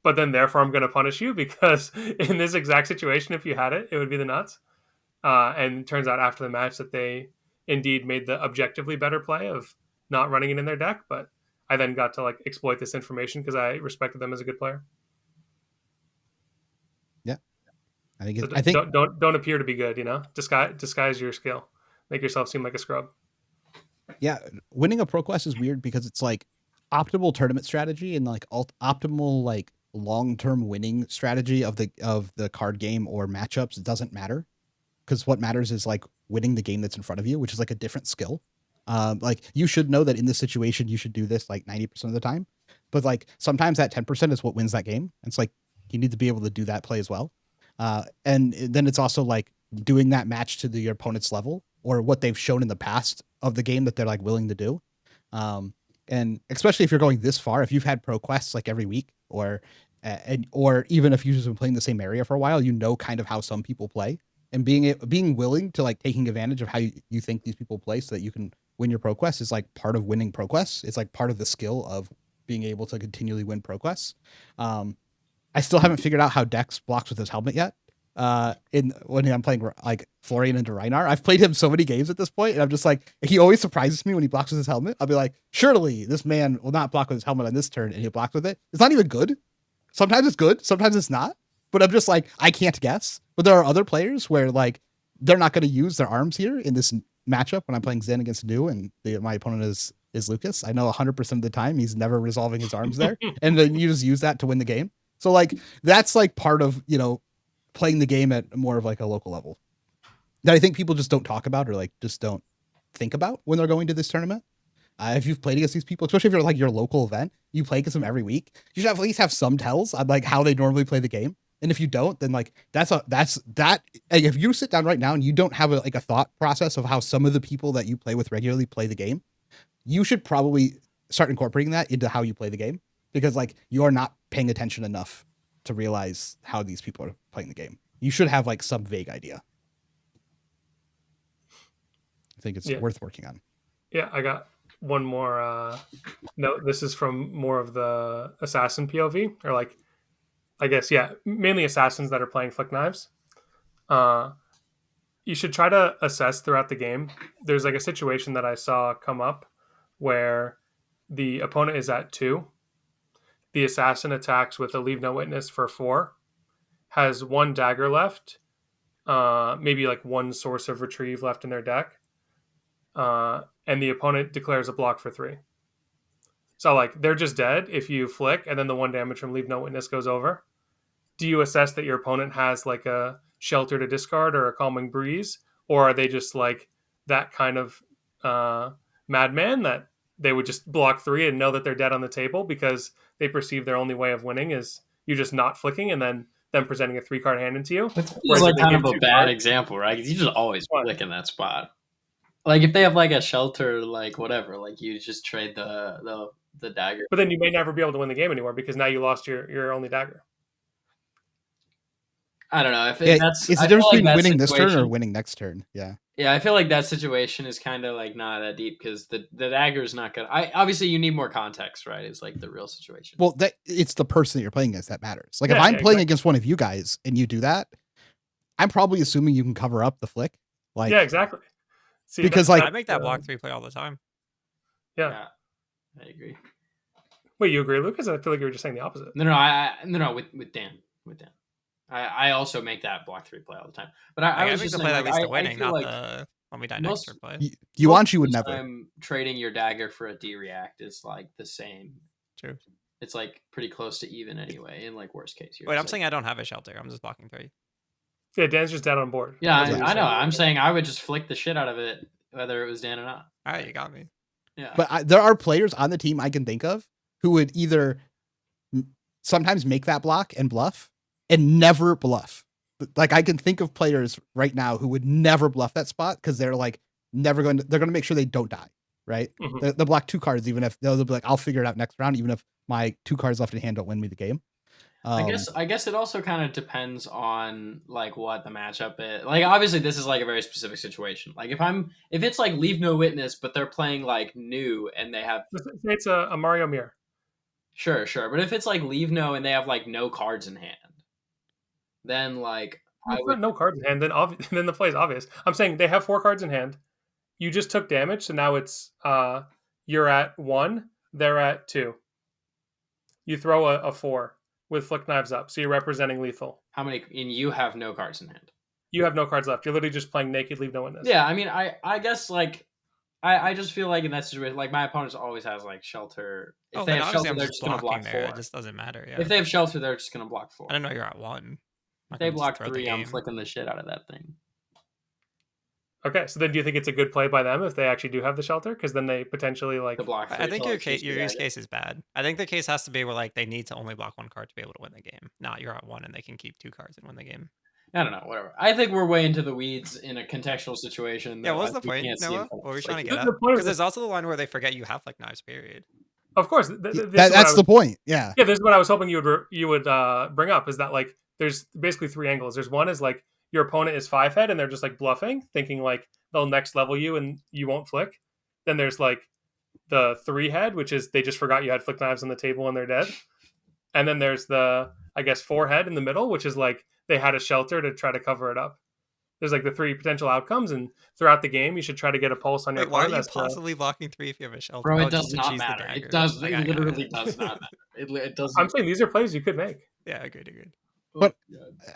but then therefore I'm going to punish you because in this exact situation, if you had it, it would be the nuts. And it turns out after the match that they indeed made the objectively better play of not running it in their deck, but I then got to like exploit this information because I respected them as a good player. Yeah, I think don't appear to be good. Disguise your skill. Make yourself seem like a scrub. Yeah, winning a ProQuest is weird because it's like optimal tournament strategy and like optimal like long-term winning strategy of the card game or matchups doesn't matter, because what matters is like winning the game that's in front of you, which is like a different skill. Like you should know that in this situation you should do this like 90% of the time, but like sometimes that 10% is what wins that game. It's like you need to be able to do that play as well. And then it's also like doing that match to your opponent's level or what they've shown in the past of the game that they're like willing to do. And especially if you're going this far, if you've had ProQuests like every week, or even if you've just been playing the same area for a while, you know kind of how some people play, and being willing to like taking advantage of how you think these people play so that you can win your ProQuest is like part of winning ProQuests. It's like part of the skill of being able to continually win ProQuests. I still haven't figured out how Dex blocks with his helmet yet. When I'm playing like Florian into Reinar, I've played him so many games at this point, and I'm just like, he always surprises me when he blocks with his helmet. I'll be like, surely this man will not block with his helmet on this turn, and he'll block with it. It's not even good. Sometimes it's good, sometimes it's not. But I'm just like, I can't guess. But there are other players where like they're not going to use their arms here in this matchup when I'm playing Zen against New and my opponent is Lucas. I know 100% of the time he's never resolving his arms there, and then you just use that to win the game. So like that's like part of, you know, playing the game at more of like a local level that I think people just don't talk about or like just don't think about when they're going to this tournament. If you've played against these people, especially if you're like your local event, you play against them every week, you should at least have some tells on like how they normally play the game. And if you don't, then like that's that. Like, if you sit down right now and you don't have a thought process of how some of the people that you play with regularly play the game, you should probably start incorporating that into how you play the game, because like you are not paying attention enough to realize how these people are playing the game. You should have like some vague idea. I think it's worth working on. Yeah, I got one more note. This is from more of the assassin POV, or like, I guess, yeah, mainly assassins that are playing flick knives. You should try to assess throughout the game. There's like a situation that I saw come up where the opponent is at 2. The assassin attacks with a leave no witness for 4, has 1 dagger left, maybe like 1 source of retrieve left in their deck, and the opponent declares a block for 3. So like they're just dead if you flick, and then the 1 damage from leave no witness goes over. Do you assess that your opponent has like a shelter to discard or a calming breeze, or are they just like that kind of madman that they would just block 3 and know that they're dead on the table because they perceive their only way of winning is you just not flicking and then them presenting a 3-card hand into you? It's like kind of a bad example, right? Because you just always flick in that spot. Like if they have like a shelter, like whatever, like you just trade the dagger. But then you may never be able to win the game anymore because now you lost your only dagger. I don't know. If that's it's the difference between winning this turn or winning next turn. Yeah. Yeah, I feel like that situation is kind of like not that deep because the dagger is not gonna. Obviously you need more context, right? It's like the real situation. Well, it's the person that you're playing against that matters. Like if I'm playing against one of you guys and you do that, I'm probably assuming you can cover up the flick. Like yeah, exactly. See, because like I make that block 3 play all the time. Yeah, I agree. Wait, you agree, Lucas? I feel like you were just saying the opposite. No, with Dan. I also make that block 3 play all the time. But I was just saying, play that like, least the winning, not like the when we die next turn play. You would never. Trading your dagger for a D-react is like the same. True. It's like pretty close to even anyway, in like worst case. Wait, I'm saying I don't have a shelter. I'm just blocking 3. Yeah, Dan's just dead on board. Yeah, I know. I'm saying I would just flick the shit out of it, whether it was Dan or not. All right, you got me. Yeah. But there are players on the team I can think of who would either sometimes make that block and bluff and never bluff. Like I can think of players right now who would never bluff that spot because they're like they're going to make sure they don't die. Right. Mm-hmm. They'll block 2 cards, even if they'll be like, I'll figure it out next round, even if my 2 cards left in hand don't win me the game. I guess it also kind of depends on like what the matchup is. Like obviously this is like a very specific situation. Like if it's like leave no witness, but they're playing like new and they have it's a Mario Mirror. Sure. But if it's like leave no and they have like no cards in hand, then like no cards in hand, then the play is obvious. I'm saying they have 4 cards in hand. You just took damage, so now it's you're at 1, they're at 2. You throw a 4 with flick knives up, so you're representing lethal. How many? And you have no cards in hand. You have no cards left. You're literally just playing naked, leave no witness. Yeah, I mean, I guess like I just feel like in that situation, like my opponents always has like shelter. If they then have obviously shelter, I'm they're just just gonna block blocking there. 4. It just doesn't matter. Yeah. If they have shelter, they're just gonna block 4. I don't know you're at 1. If they block 3, I'm flicking the shit out of that thing. Okay, so then do you think it's a good play by them if they actually do have the shelter? Because then they potentially like. The block 3 I think to, your like, use case is bad. I think the case has to be where like they need to only block 1 card to be able to win the game. Not you're at 1 and they can keep 2 cards and win the game. I don't know, whatever. I think we're way into the weeds in a contextual situation. Yeah, what's the point, Noah? What were we trying to get at? Because there's also the line where they forget you have like knives, period. Of course, that's the point. Yeah. Yeah, this is what I was hoping you would bring up, is that like there's basically 3 angles. There's one is like your opponent is 5 head and they're just like bluffing, thinking like they'll next level you and you won't flick. Then there's like the 3 head, which is they just forgot you had flick knives on the table and they're dead. And then there's the, I guess, 4 head in the middle, which is like they had a shelter to try to cover it up. There's like the 3 potential outcomes, and throughout the game, you should try to get a pulse on your opponent. Why are you possibly blocking 3 if you have a shelter? Bro, it does not matter. It does. It literally does not matter. It does. I'm saying these are plays you could make. Yeah, agreed. But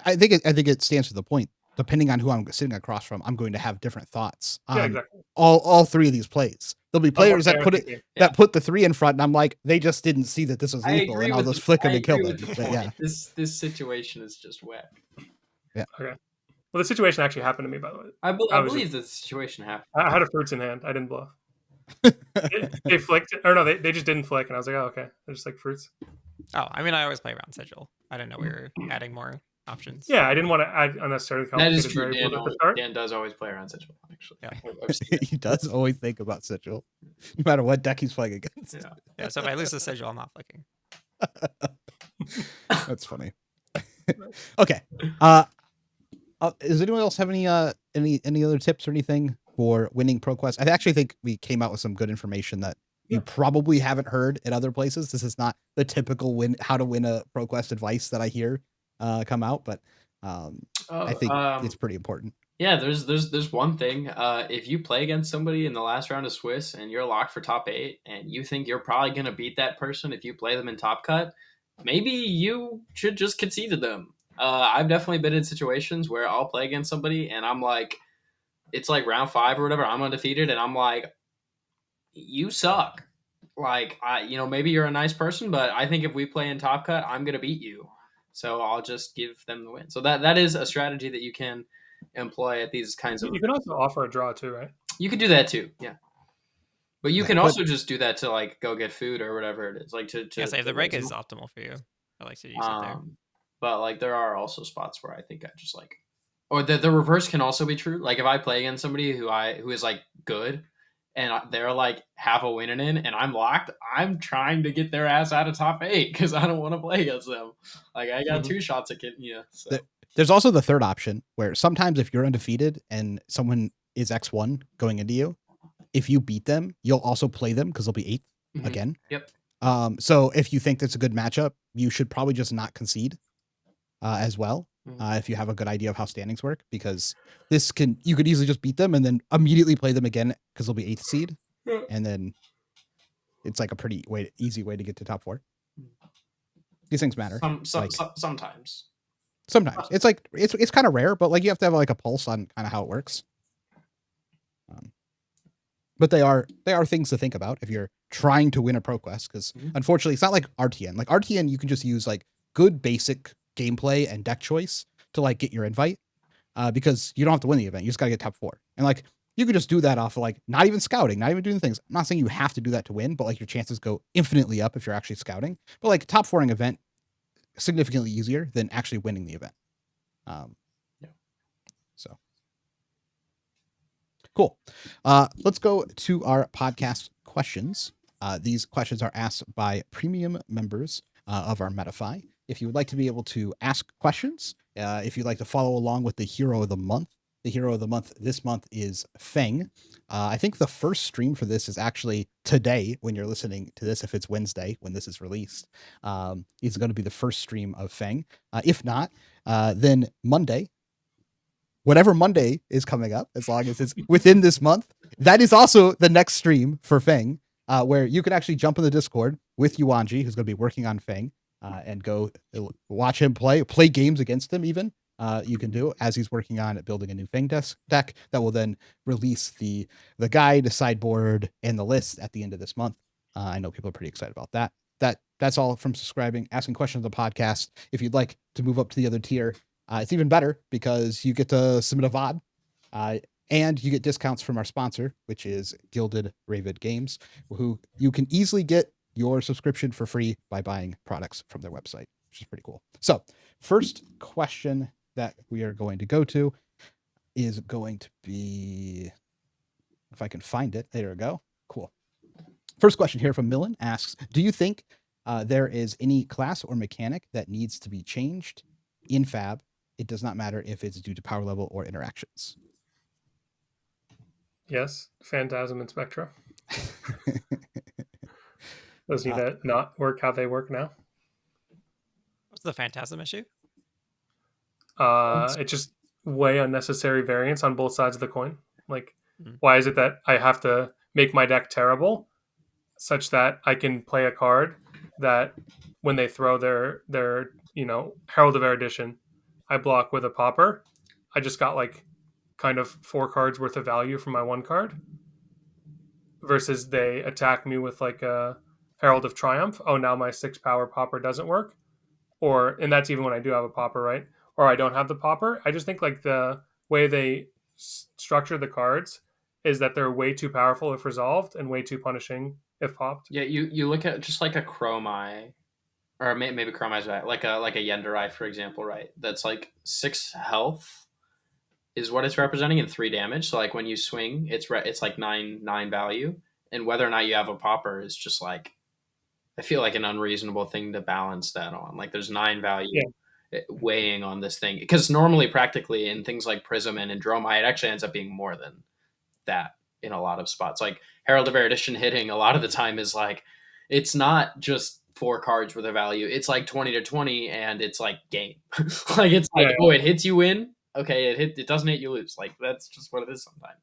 I think it stands to the point. Depending on who I'm sitting across from, I'm going to have different thoughts on exactly. all 3 of these plays. There'll be players that put the 3 in front, and I'm like, they just didn't see that this was lethal, and I'll just flick them and kill them. Yeah, this situation is just whack. Yeah. Okay. Well, the situation actually happened to me, by the way. I believe the situation happened. I had a fruits in hand. I didn't bluff. they flicked, or no, they just didn't flick, and I was like, oh, okay, they're just like fruits. Oh, I mean, I always play around sigil. I didn't know we were adding more options. Yeah, I didn't want to add unnecessarily complicated variables at the start. Dan does always play around sigil, actually. Yeah. He does always think about sigil, no matter what deck he's playing against. Yeah. So if I lose the sigil, I'm not flicking. That's funny. Okay. Does anyone else have any other tips or anything for winning ProQuest? I actually think we came out with some good information that you probably haven't heard in other places. This is not the typical how to win a ProQuest advice that I hear come out, but I think it's pretty important. Yeah, there's one thing. If you play against somebody in the last round of Swiss and you're locked for top 8 and you think you're probably gonna beat that person if you play them in top cut, maybe you should just concede to them. I've definitely been in situations where I'll play against somebody and I'm like, it's like round 5 or whatever, I'm undefeated and I'm like, you suck. Like, maybe you're a nice person, but I think if we play in top cut, I'm going to beat you. So I'll just give them the win. So that is a strategy that you can employ at these kinds of... You can also offer a draw too, right? You could do that too, yeah. But you can also just do that to like go get food or whatever it is. Like to say if the break is optimal for you, I like to use it there. But like there are also spots where I think I just like, or the reverse can also be true. Like if I play against somebody who is like good, and they're like half a win in, and I'm locked, I'm trying to get their ass out of top 8 because I don't want to play against them. Like I got 2 shots at getting you. So. There's also the third option where sometimes if you're undefeated and someone is X1 going into you, if you beat them, you'll also play them because they'll be 8th again. Yep. So if you think that's a good matchup, you should probably just not concede as well. If you have a good idea of how standings work, because you could easily just beat them and then immediately play them again because they'll be 8th seed, and then it's like a pretty easy way to get to top 4. These things matter. Sometimes it's like it's kind of rare, but like you have to have like a pulse on kind of how it works. But they are things to think about if you're trying to win a ProQuest, because unfortunately it's not like RTN. Like RTN, you can just use like good basic gameplay and deck choice to like get your invite, because you don't have to win the event. You just gotta get top 4, and like you could just do that off of like not even scouting, not even doing things. I'm not saying you have to do that to win, but like your chances go infinitely up if you're actually scouting. But like top 4ing event significantly easier than actually winning the event. So cool. Let's go to our podcast questions. These questions are asked by premium members of our Metafy. If you would like to be able to ask questions, if you'd like to follow along with the hero of the month, the hero of the month this month is Feng. I think the first stream for this is actually today when you're listening to this, if it's Wednesday when this is released. It's going to be the first stream of Feng. If not, then Monday, whatever Monday is coming up, as long as it's within this month, that is also the next stream for Feng, where you can actually jump in the Discord with Yuanji, who's going to be working on Feng, and go watch him play games against him even. you can do as he's working on building a new Fang deck that will then release the guide, the sideboard, and the list at the end of this month. I know people are pretty excited about that. That's all from subscribing, asking questions on the podcast. If you'd like to move up to the other tier, it's even better because you get to submit a VOD, and you get discounts from our sponsor, which is Gilded Raven Games, who you can easily get your subscription for free by buying products from their website, which is pretty cool. So first question that we are going to go to is going to be, if I can find it, there we go. Cool. First question here from Millen asks, do you think there is any class or mechanic that needs to be changed in FAB? It does not matter if it's due to power level or interactions. Yes, Phantasm and Spectra. Those need to not work how they work now. What's the Phantasm issue? It's just way unnecessary variance on both sides of the coin. Like, why is it that I have to make my deck terrible such that I can play a card that when they throw their Herald of Erudition, I block with a Pauper. I just got like kind of 4 cards worth of value from my 1 card, versus they attack me with like a Herald of Triumph. Oh, now my 6 power Pauper doesn't work. And that's even when I do have a Pauper, right? Or I don't have the Pauper. I just think like the way they structure the cards is that they're way too powerful if resolved and way too punishing if popped. Yeah, you look at just like a Chromai, or maybe Chromai's right, like a Yenderai, for example, right? That's like 6 health is what it's representing and 3 damage. So like when you swing, it's like 9 value, and whether or not you have a Pauper is just like, I feel like an unreasonable thing to balance that on. Like there's 9 value weighing on this thing, because normally practically in things like Prism and in Dromai, it actually ends up being more than that in a lot of spots. Like Herald of Erudition hitting a lot of the time is like, it's not just 4 cards worth of value. It's like 20 to 20 and it's like game. Like it's like, oh, it hits, you win. Okay, it doesn't hit, you lose. Like that's just what it is sometimes.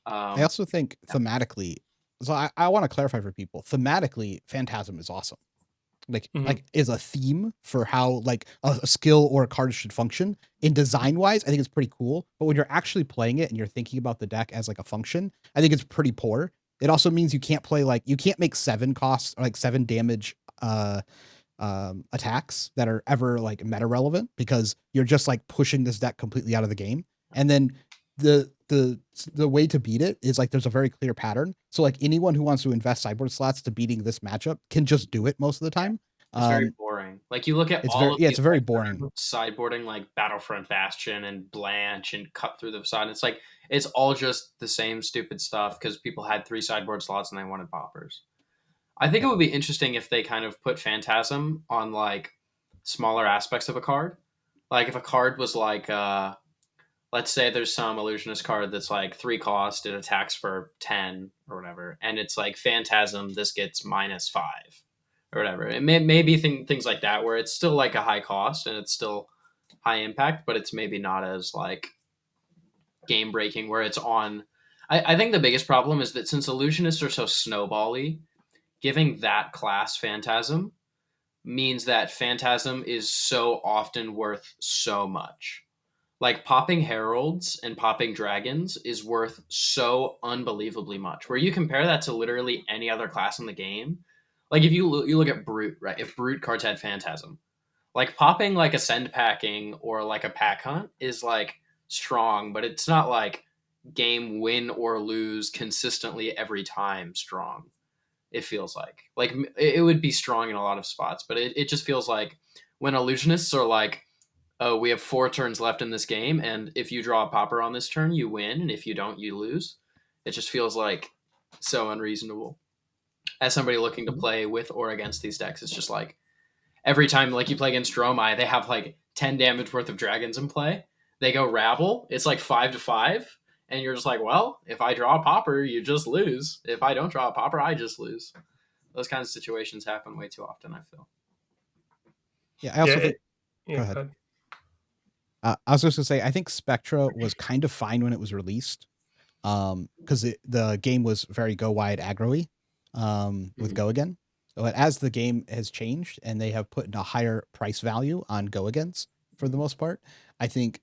I also think thematically, so I want to clarify for people, thematically Phantasm is awesome. Like is a theme for how like a skill or a card should function. In design wise, I think it's pretty cool, but when you're actually playing it and you're thinking about the deck as like a function, I think it's pretty poor. It also means you can't play, like you can't make 7 costs or like 7 damage attacks that are ever like meta relevant, because you're just like pushing this deck completely out of the game. And then the way to beat it is like there's a very clear pattern. So like anyone who wants to invest sideboard slots to beating this matchup can just do it most of the time. It's very boring. Like you look at it's very boring sideboarding, like Battlefront Bastion and Blanche and Cut Through the Facade. It's like it's all just the same stupid stuff because people had 3 sideboard slots and they wanted poppers. I think it would be interesting if they kind of put Phantasm on like smaller aspects of a card. Like if a card was like let's say there's some illusionist card that's like 3 cost, it attacks for 10 or whatever, and it's like Phantasm, this gets -5 or whatever. It may be things like that where it's still like a high cost and it's still high impact, but it's maybe not as like game breaking where it's on. I think the biggest problem is that since illusionists are so snowbally, giving that class Phantasm means that Phantasm is so often worth so much. Like popping Heralds and popping Dragons is worth so unbelievably much. Where you compare that to literally any other class in the game, like if you look at Brute, right? If Brute cards had Phantasm, like popping like Ascend Packing or like a Pack Hunt is like strong, but it's not like game win or lose consistently every time strong. It feels like it would be strong in a lot of spots, but it just feels like when illusionists are like, oh, we have 4 turns left in this game, and if you draw a popper on this turn, you win, and if you don't, you lose. It just feels like so unreasonable. As somebody looking to play with or against these decks, it's just like every time like you play against Dromai, they have like 10 damage worth of dragons in play. They go Rabble, it's like 5-5, and you're just like, well, if I draw a popper, you just lose. If I don't draw a popper, I just lose. Those kinds of situations happen way too often, I feel. Yeah, I also think... Go ahead. I was just going to say, I think Spectra was kind of fine when it was released, because the game was very go wide aggro-y with Go Again. But as the game has changed and they have put in a higher price value on Go Agains for the most part, I think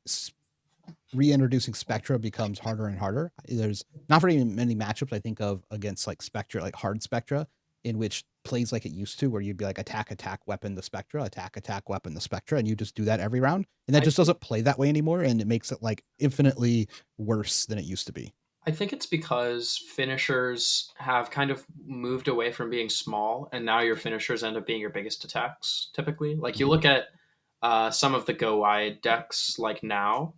reintroducing Spectra becomes harder and harder. There's not very many matchups I think of against like Spectra, like hard Spectra, in which plays like it used to, where you'd be like attack, weapon the Spectra, attack, weapon the Spectra, and you just do that every round. And that just doesn't play that way anymore, and it makes it like infinitely worse than it used to be. I think it's because finishers have kind of moved away from being small, and now your finishers end up being your biggest attacks, typically. Like you look at some of the go wide decks like now,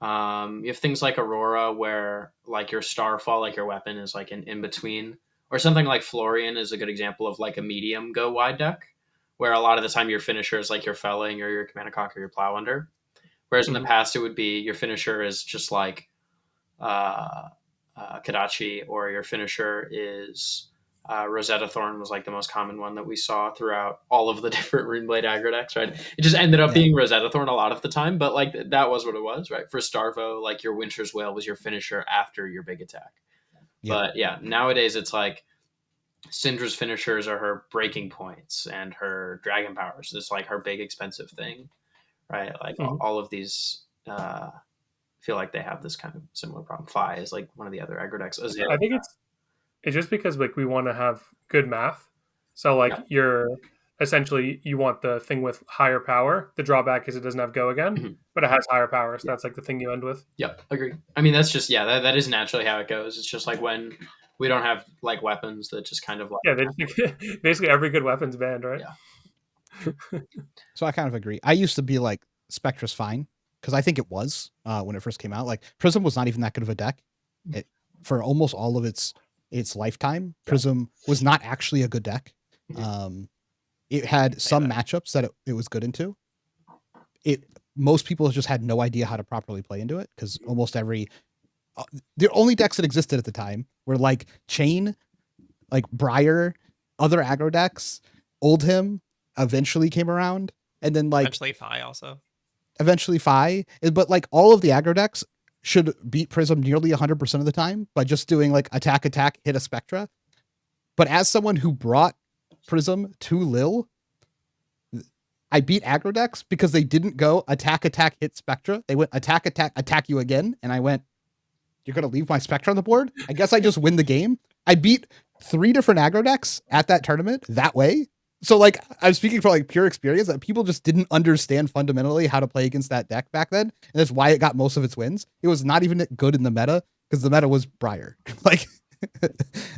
you have things like Aurora where like your Starfall, like your weapon is like an in-between, or something like Florian is a good example of like a medium go wide deck, where a lot of the time your finisher is like your Felling or your Command Cock or your Plow Under. Whereas in the past it would be your finisher is just like Kadachi, or your finisher is Rosetta Thorn was like the most common one that we saw throughout all of the different Runeblade aggro decks, right? It just ended up being Rosetta Thorn a lot of the time, but like that was what it was, right? For Starvo, like your Winter's Wail was your finisher after your big attack. But yeah, nowadays it's like Syndra's finishers are her breaking points and her dragon powers. It's like her big expensive thing, right? Like all of these feel like they have this kind of similar problem. Fi is like one of the other aggro decks. I think it's just because like we want to have good math. So like you're essentially you want the thing with higher power. The drawback is it doesn't have go again, but it has higher power. So that's like the thing you end with. Yep, agree. I mean, that's just that is naturally how it goes. It's just like when we don't have like weapons that just kind of like basically every good weapon's banned, right? Yeah. So I kind of agree. I used to be like Spectra's fine, because I think it was when it first came out. Like Prism was not even that good of a deck. For almost all of its lifetime, Prism was not actually a good deck. It had some matchups that it was good into. Most people just had no idea how to properly play into it, because almost every the only decks that existed at the time were like Chain, like Briar, other aggro decks. Oldhim eventually came around, and then like eventually Fi also. Eventually Fi, but like all of the aggro decks should beat Prism nearly 100% of the time by just doing like attack, hit a Spectra. But as someone who brought Prism to Lil, I beat aggro decks because they didn't go attack, hit Spectra. They went attack you again. And I went, you're going to leave my Spectra on the board? I guess I just win the game. I beat 3 different aggro decks at that tournament that way. So like I'm speaking for like pure experience that people just didn't understand fundamentally how to play against that deck back then. And that's why it got most of its wins. It was not even good in the meta, because the meta was Briar like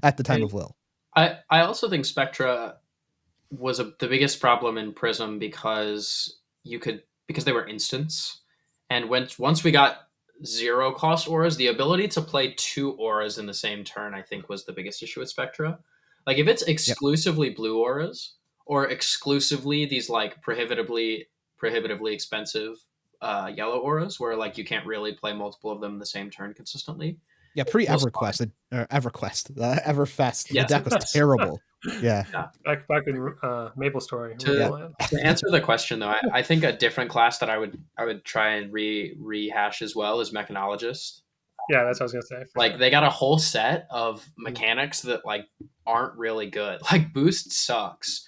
at the time of Lil. I also think Spectra was the biggest problem in Prism because they were instants. And once we got 0 cost auras, the ability to play 2 auras in the same turn, I think, was the biggest issue with Spectra. Like if it's exclusively blue auras, or exclusively these like prohibitively expensive yellow auras, where like you can't really play multiple of them in the same turn consistently. Yeah, pre-EverQuest, Everfest, the deck was terrible. Yeah. Back in Maple Story. To answer the question though, I think a different class that I would try and rehash as well is Mechanologist. Yeah, that's what I was gonna say. Like they got a whole set of mechanics that like aren't really good. Like boost sucks.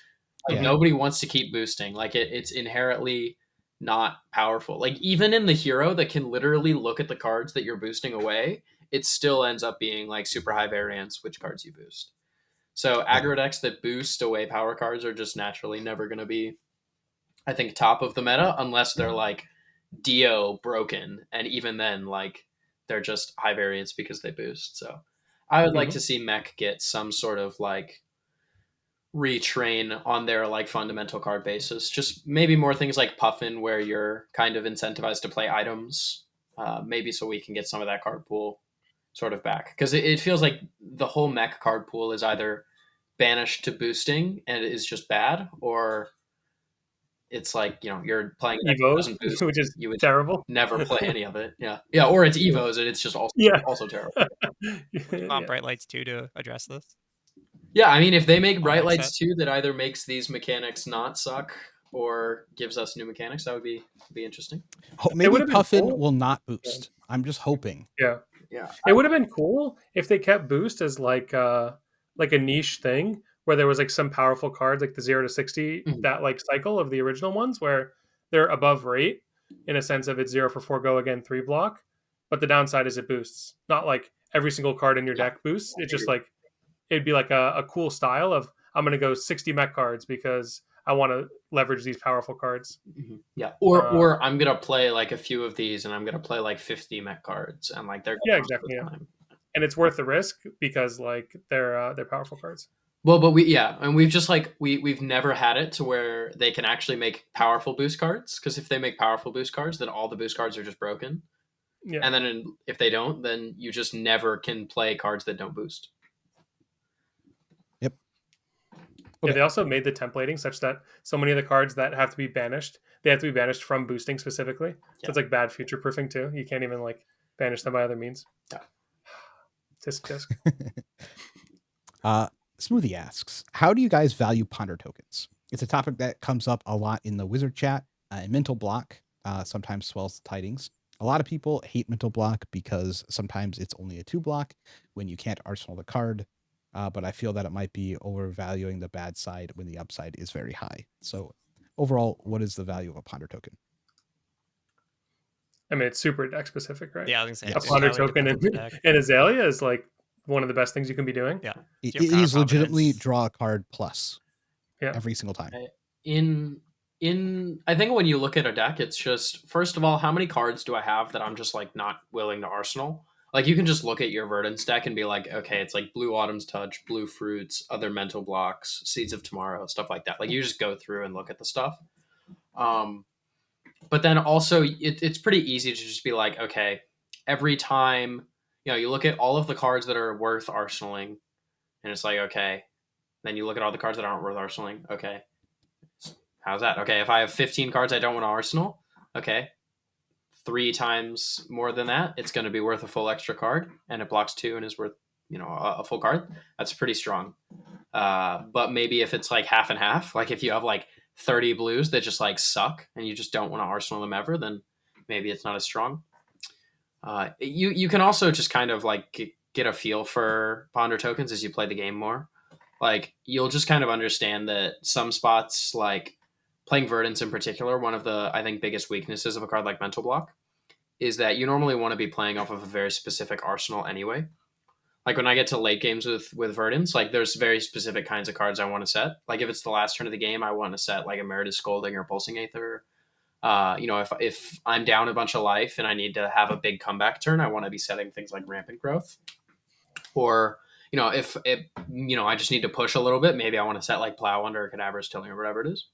Like nobody wants to keep boosting. Like it's inherently not powerful. Like even in the hero that can literally look at the cards that you're boosting away, it still ends up being like super high variance which cards you boost. So aggro decks that boost away power cards are just naturally never going to be, I think, top of the meta unless they're like Dio broken, and even then like they're just high variance because they boost. So I would like to see Mech get some sort of like retrain on their like fundamental card basis. Just maybe more things like Puffin where you're kind of incentivized to play items, maybe so we can get some of that card pool sort of back. Because it feels like the whole Mech card pool is either banished to boosting and it is just bad, or it's like, you know, you're playing Evos, boost, which is you would terrible. never play any of it. Yeah, or it's Evos and it's just also terrible. Bright Lights 2 to address this. Yeah, I mean, if they make Bright Lights 2 that either makes these mechanics not suck or gives us new mechanics, that would be interesting. Maybe Puffin will not boost. I'm just hoping. Yeah. It would have been cool if they kept boost as like a niche thing where there was like some powerful cards like the 0 to 60 that like cycle of the original ones where they're above rate, in a sense of it's 0 for 4 go again 3 block, but the downside is it boosts. Not like every single card in your deck boosts. It's just like it'd be like a cool style of I'm going to go 60 mech cards because I want to leverage these powerful cards. Yeah, or I'm going to play like a few of these, and I'm going to play like 50 mech cards, and like they're exactly. Yeah. And it's worth the risk because like they're powerful cards. Well, but and we've just like we've never had it to where they can actually make powerful boost cards, because if they make powerful boost cards, then all the boost cards are just broken. Yeah. And then if they don't, then you just never can play cards that don't boost. Yep. Okay. Yeah, they also made the templating such that so many of the cards that have to be banished, they have to be banished from boosting specifically. So it's like bad future proofing too. You can't even like banish them by other means. Yeah. Tisk. Smoothie asks, how do you guys value ponder tokens? It's a topic that comes up a lot in the wizard chat, and mental block sometimes swells the tidings. A lot of people hate mental block because sometimes it's only a 2 block when you can't arsenal the card, but I feel that it might be overvaluing the bad side when the upside is very high. So overall, what is the value of a ponder token? I mean, it's super deck specific, right? Yeah, I was gonna say a ponder token in Azalea is like one of the best things you can be doing. Yeah, it is legitimately draw a card plus every single time. I think when you look at a deck, it's just, first of all, how many cards do I have that I'm just like not willing to arsenal? Like you can just look at your Verdance deck and be like, okay, it's like Blue Autumn's Touch, Blue Fruits, other mental blocks, Seeds of Tomorrow, stuff like that. Like you just go through and look at the stuff. But then also it's pretty easy to just be like, okay, every time, you look at all of the cards that are worth arsenaling, and it's like, okay. Then you look at all the cards that aren't worth arsenaling. Okay. How's that? Okay, if I have 15 cards I don't want to arsenal, okay. 3 times more than that, it's going to be worth a full extra card, and it blocks 2 and is worth, a full card. That's pretty strong. But maybe if it's like half and half, like if you have like 30 blues that just like suck and you just don't want to arsenal them ever, then maybe it's not as strong. You can also just kind of like get a feel for ponder tokens as you play the game more. Like you'll just kind of understand that some spots, like playing Verdance in particular, one of the, I think, biggest weaknesses of a card like Mental Block is that you normally want to be playing off of a very specific arsenal anyway. Like when I get to late games with Verdance, like there's very specific kinds of cards I want to set. Like if it's the last turn of the game, I want to set like Emeritus Scolding or Pulsing Aether. If I'm down a bunch of life and I need to have a big comeback turn, I want to be setting things like Rampant Growth. Or, if I just need to push a little bit, maybe I want to set like Plow Under or Cadaverous Tilling or whatever it is.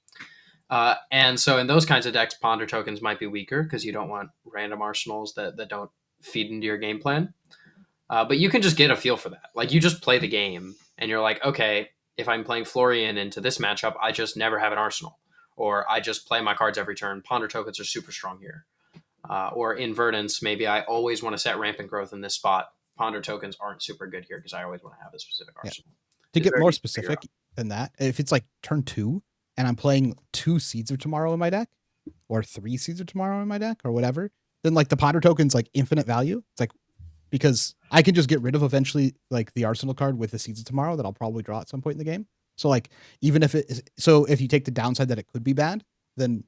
And so in those kinds of decks, ponder tokens might be weaker because you don't want random arsenals that don't feed into your game plan. But you can just get a feel for that. Like you just play the game and you're like, okay, if I'm playing Florian into this matchup, I just never have an arsenal. Or I just play my cards every turn. Ponder tokens are super strong here. Or in Verdance, maybe I always want to set Rampant Growth in this spot. Ponder tokens aren't super good here because I always want to have a specific arsenal. To get more specific than that, if it's like turn 2 and I'm playing 2 Seeds of Tomorrow in my deck, or 3 Seeds of Tomorrow in my deck, or whatever, then like the ponder token's like infinite value. It's like, because I can just get rid of eventually like the arsenal card with the Seeds of Tomorrow that I'll probably draw at some point in the game. So like, even if it is, so if you take the downside that it could be bad, then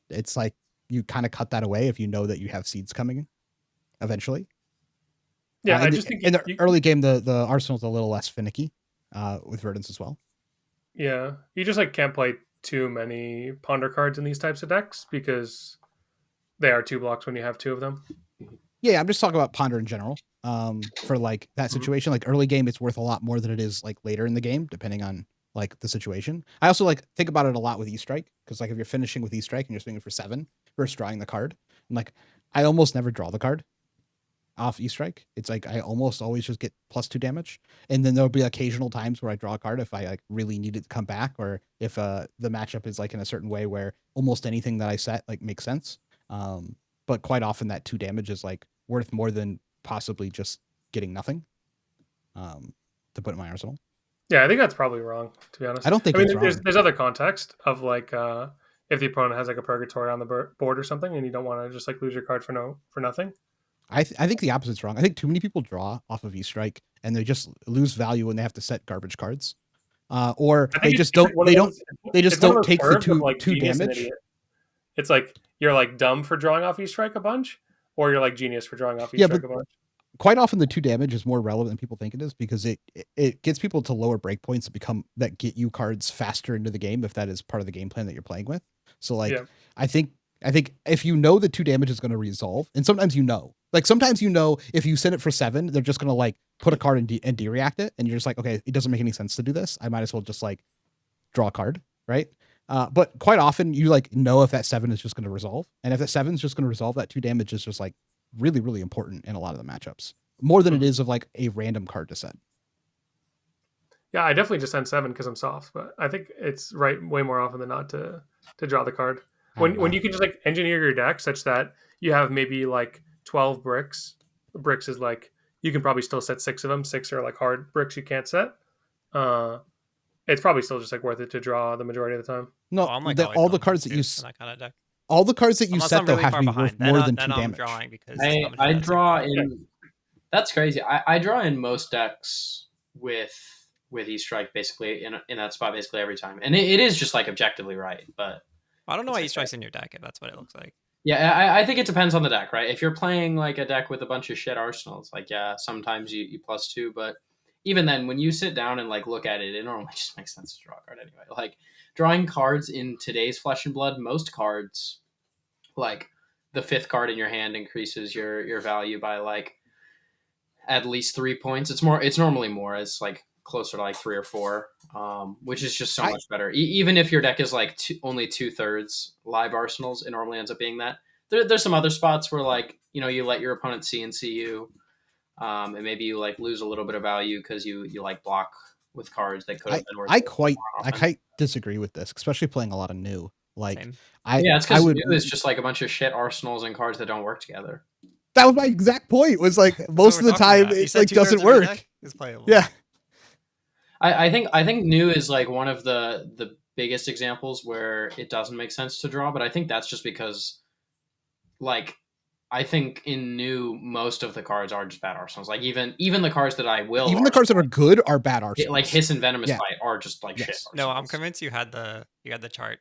it's like you kind of cut that away if you know that you have seeds coming eventually. Yeah, I just think in the early game, the arsenal's a little less finicky with Verdance as well. Yeah, you just like can't play too many ponder cards in these types of decks because they are 2 blocks when you have 2 of them. Yeah, I'm just talking about ponder in general. For like that situation, like early game, it's worth a lot more than it is like later in the game, depending on like the situation. I also like think about it a lot with E-Strike, because like if you're finishing with E-Strike and you're swinging for 7 versus drawing the card, and like I almost never draw the card off E-Strike. It's like I almost always just get +2 damage, and then there'll be occasional times where I draw a card if I like really need it to come back, or if the matchup is like in a certain way where almost anything that I set like makes sense. But quite often that 2 damage is like worth more than possibly just getting nothing to put in my arsenal. Yeah, I think that's probably wrong, to be honest. I don't think it's wrong. There's other context of like if the opponent has like a purgatory on the board or something, and you don't want to just like lose your card for nothing. I think the opposite's wrong. I think too many people draw off of E-Strike and they just lose value when they have to set garbage cards, or they just don't take the two damage. It's like you're like dumb for drawing off E-Strike a bunch, or you're like genius for drawing off E-Strike a bunch. Quite often the 2 damage is more relevant than people think it is, because it gets people to lower breakpoints that get you cards faster into the game if that is part of the game plan that you're playing with. So like I think if you know the 2 damage is going to resolve, and sometimes sometimes if you send it for 7, they're just going to like put a card and de-react it, and you're just like, okay, it doesn't make any sense to do this. I might as well just like draw a card, right? But quite often you like know if that 7 is just going to resolve, and if that 7 is just going to resolve, that 2 damage is just like really, really important in a lot of the matchups, more than it is of like a random card to set. Yeah, I definitely just send 7 because I'm soft, but I think it's right way more often than not to draw the card. When you can just like engineer your deck such that you have maybe like 12 bricks. Bricks is like, you can probably still set 6 of them. 6 are like hard bricks you can't set. It's probably still just like worth it to draw the majority of the time. No, all the cards that you that kind of deck. All the cards that you set though have to be worth more than 2 damage. I draw in. That's crazy. I draw in most decks with E-Strike basically in that spot basically every time, and it is just like objectively right. But I don't know why E-Strike's in your deck if that's what it looks like. Yeah, I think it depends on the deck, right? If you're playing like a deck with a bunch of shit arsenals, like sometimes you +2, but even then, when you sit down and like look at it, it normally just makes sense to draw a card anyway. Like drawing cards in today's Flesh and Blood, most cards, like the 5th card in your hand increases your value by like at least 3 points. It's normally more. It's like closer to like 3 or 4, which is just so much better. Even if your deck is like only 2/3 live arsenals, it normally ends up being that. There's some other spots where like, you let your opponent CNC you, and maybe you like lose a little bit of value because you like block with cards that could have been worth. I quite disagree with this, especially playing a lot of new. Like Same. It's because new is just like a bunch of shit arsenals and cards that don't work together. That was my exact point. Was like most of the time it like doesn't work. Yeah. I think new is like one of the biggest examples where it doesn't make sense to draw, but I think that's just because like I think in new most of the cards are just bad arsenals. Like even the cards that I will the cards that are good are bad arsenals. Like Hiss and Venomous Bite are just like shit arsenals. No, I'm convinced you had the chart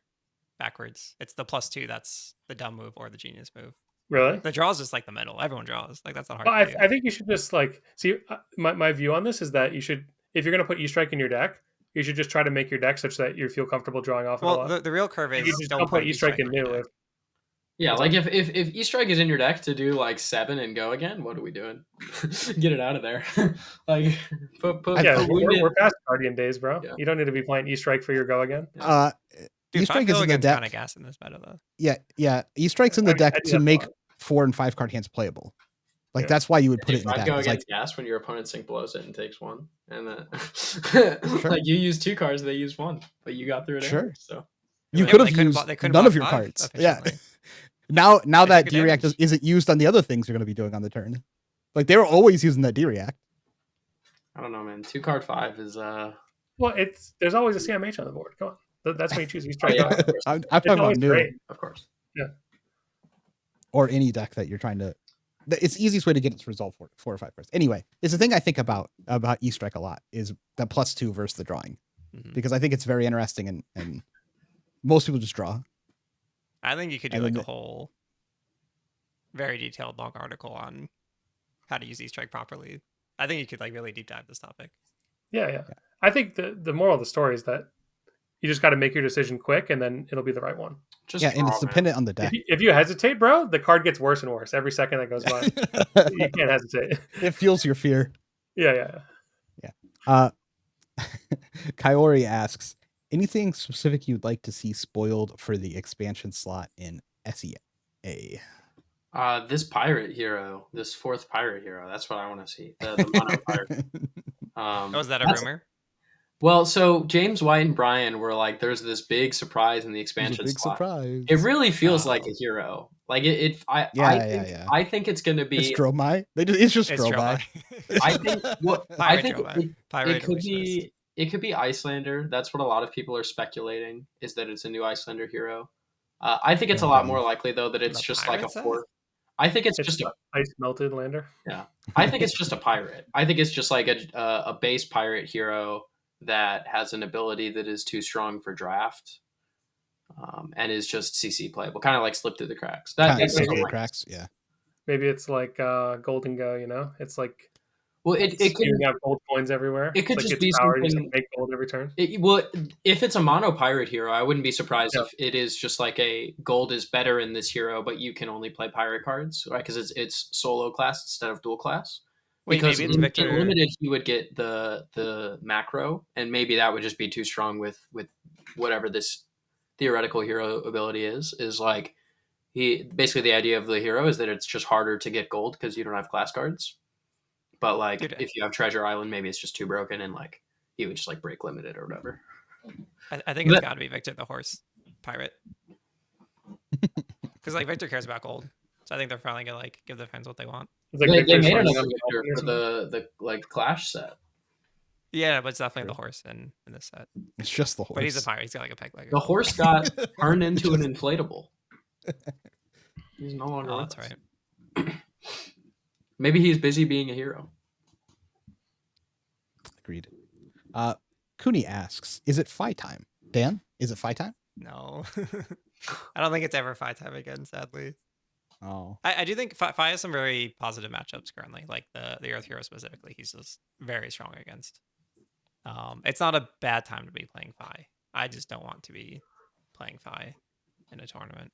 backwards. It's the +2 that's the dumb move or the genius move. Really? The draw is just like the middle. Everyone draws. Like that's not hard. I think you should just like see. My view on this is that you should, if you're going to put E-Strike in your deck, you should just try to make your deck such that you feel comfortable drawing off. Well, the real curve is you just don't put E-Strike in new. Yeah, like if E-Strike is in your deck to do like 7 and go again, what are we doing? Get it out of there. Like we're past Guardian days, bro. Yeah. You don't need to be playing E-Strike for your go again. E-Strike is in the deck. Kind of gas in this meta though. Yeah. E-Strike's in the deck to make 4 and 5 card hands playable. Like that's why you would put it in the deck. Go against gas when your opponent sync blows it and takes 1, and then like you use 2 cards, they use 1, but you got through it. Sure. Anyway, so you could have used none of your cards. Yeah. Now that D-React isn't used on the other things you're going to be doing on the turn. Like they were always using that D-React. I don't know, man. 2-card 5 is well, there's always a CMH on the board. Come on, that's when you choose E-Strike. I'm talking about new, of course. Yeah. Or any deck that you're trying to. It's the easiest way to get it to resolve 4 or 5 cards. Anyway, it's the thing I think about E-Strike a lot is that +2 versus the drawing, because I think it's very interesting and most people just draw. I think you could do like a whole very detailed long article on how to use E-Strike properly. I think you could like really deep dive this topic. Yeah. I think the moral of the story is that you just got to make your decision quick, and then it'll be the right one. And it's dependent on the deck. If you hesitate, bro, the card gets worse and worse every second that goes by. You can't hesitate. It fuels your fear. Yeah. Kaori asks, anything specific you'd like to see spoiled for the expansion slot in SEA? This pirate hero, this 4th pirate hero. That's what I want to see. The mono pirate. Was that a rumor? Well, so James White and Brian were like, "There's this big surprise in the expansion slot." Surprise. It really feels like a hero. Like I think it's going to be Stromai. It's just Stromai. I think it could be Icelander. That's what a lot of people are speculating, is that it's a new Icelander hero. I think it's a lot more likely though that it's just like a 4. I think it's just a ice melted lander. Yeah, I think it's just a pirate. I think it's just like a base pirate hero that has an ability that is too strong for draft. and is just CC playable, kind of like slip through the cracks. That's the cracks, yeah. Maybe it's like Golden Go, you know? It's like it could have gold coins everywhere. It could like just be power, something. You just make gold every turn. If it's a mono pirate hero, I wouldn't be surprised if it is just like a gold is better in this hero, but you can only play pirate cards, right? Because it's solo class instead of dual class. Wait, Because maybe it's Victor... in limited, he would get the macro, and maybe that would just be too strong with whatever this theoretical hero ability is like basically the idea of the hero is that it's just harder to get gold because you don't have class cards. But like if you have Treasure Island, maybe it's just too broken and like you would just like break limited or whatever. I think it's got to be Victor the horse pirate, because like Victor cares about gold, so I think they're probably gonna like give their fans what they want. Like they made another Victor for the like Clash set. Yeah, but it's definitely the horse in this set. It's just the horse. But he's a pirate. He's got like a peg leg. The horse got turned into an inflatable. He's no longer. Oh, that's right. Maybe he's busy being a hero. Agreed. Cooney asks, is it Fi time? Dan, is it Fi time? No. I don't think it's ever Fi time again, sadly. Oh. I do think Fi has some very positive matchups currently, like the Earth hero specifically. He's just very strong against. It's not a bad time to be playing Fi. I just don't want to be playing Fi in a tournament.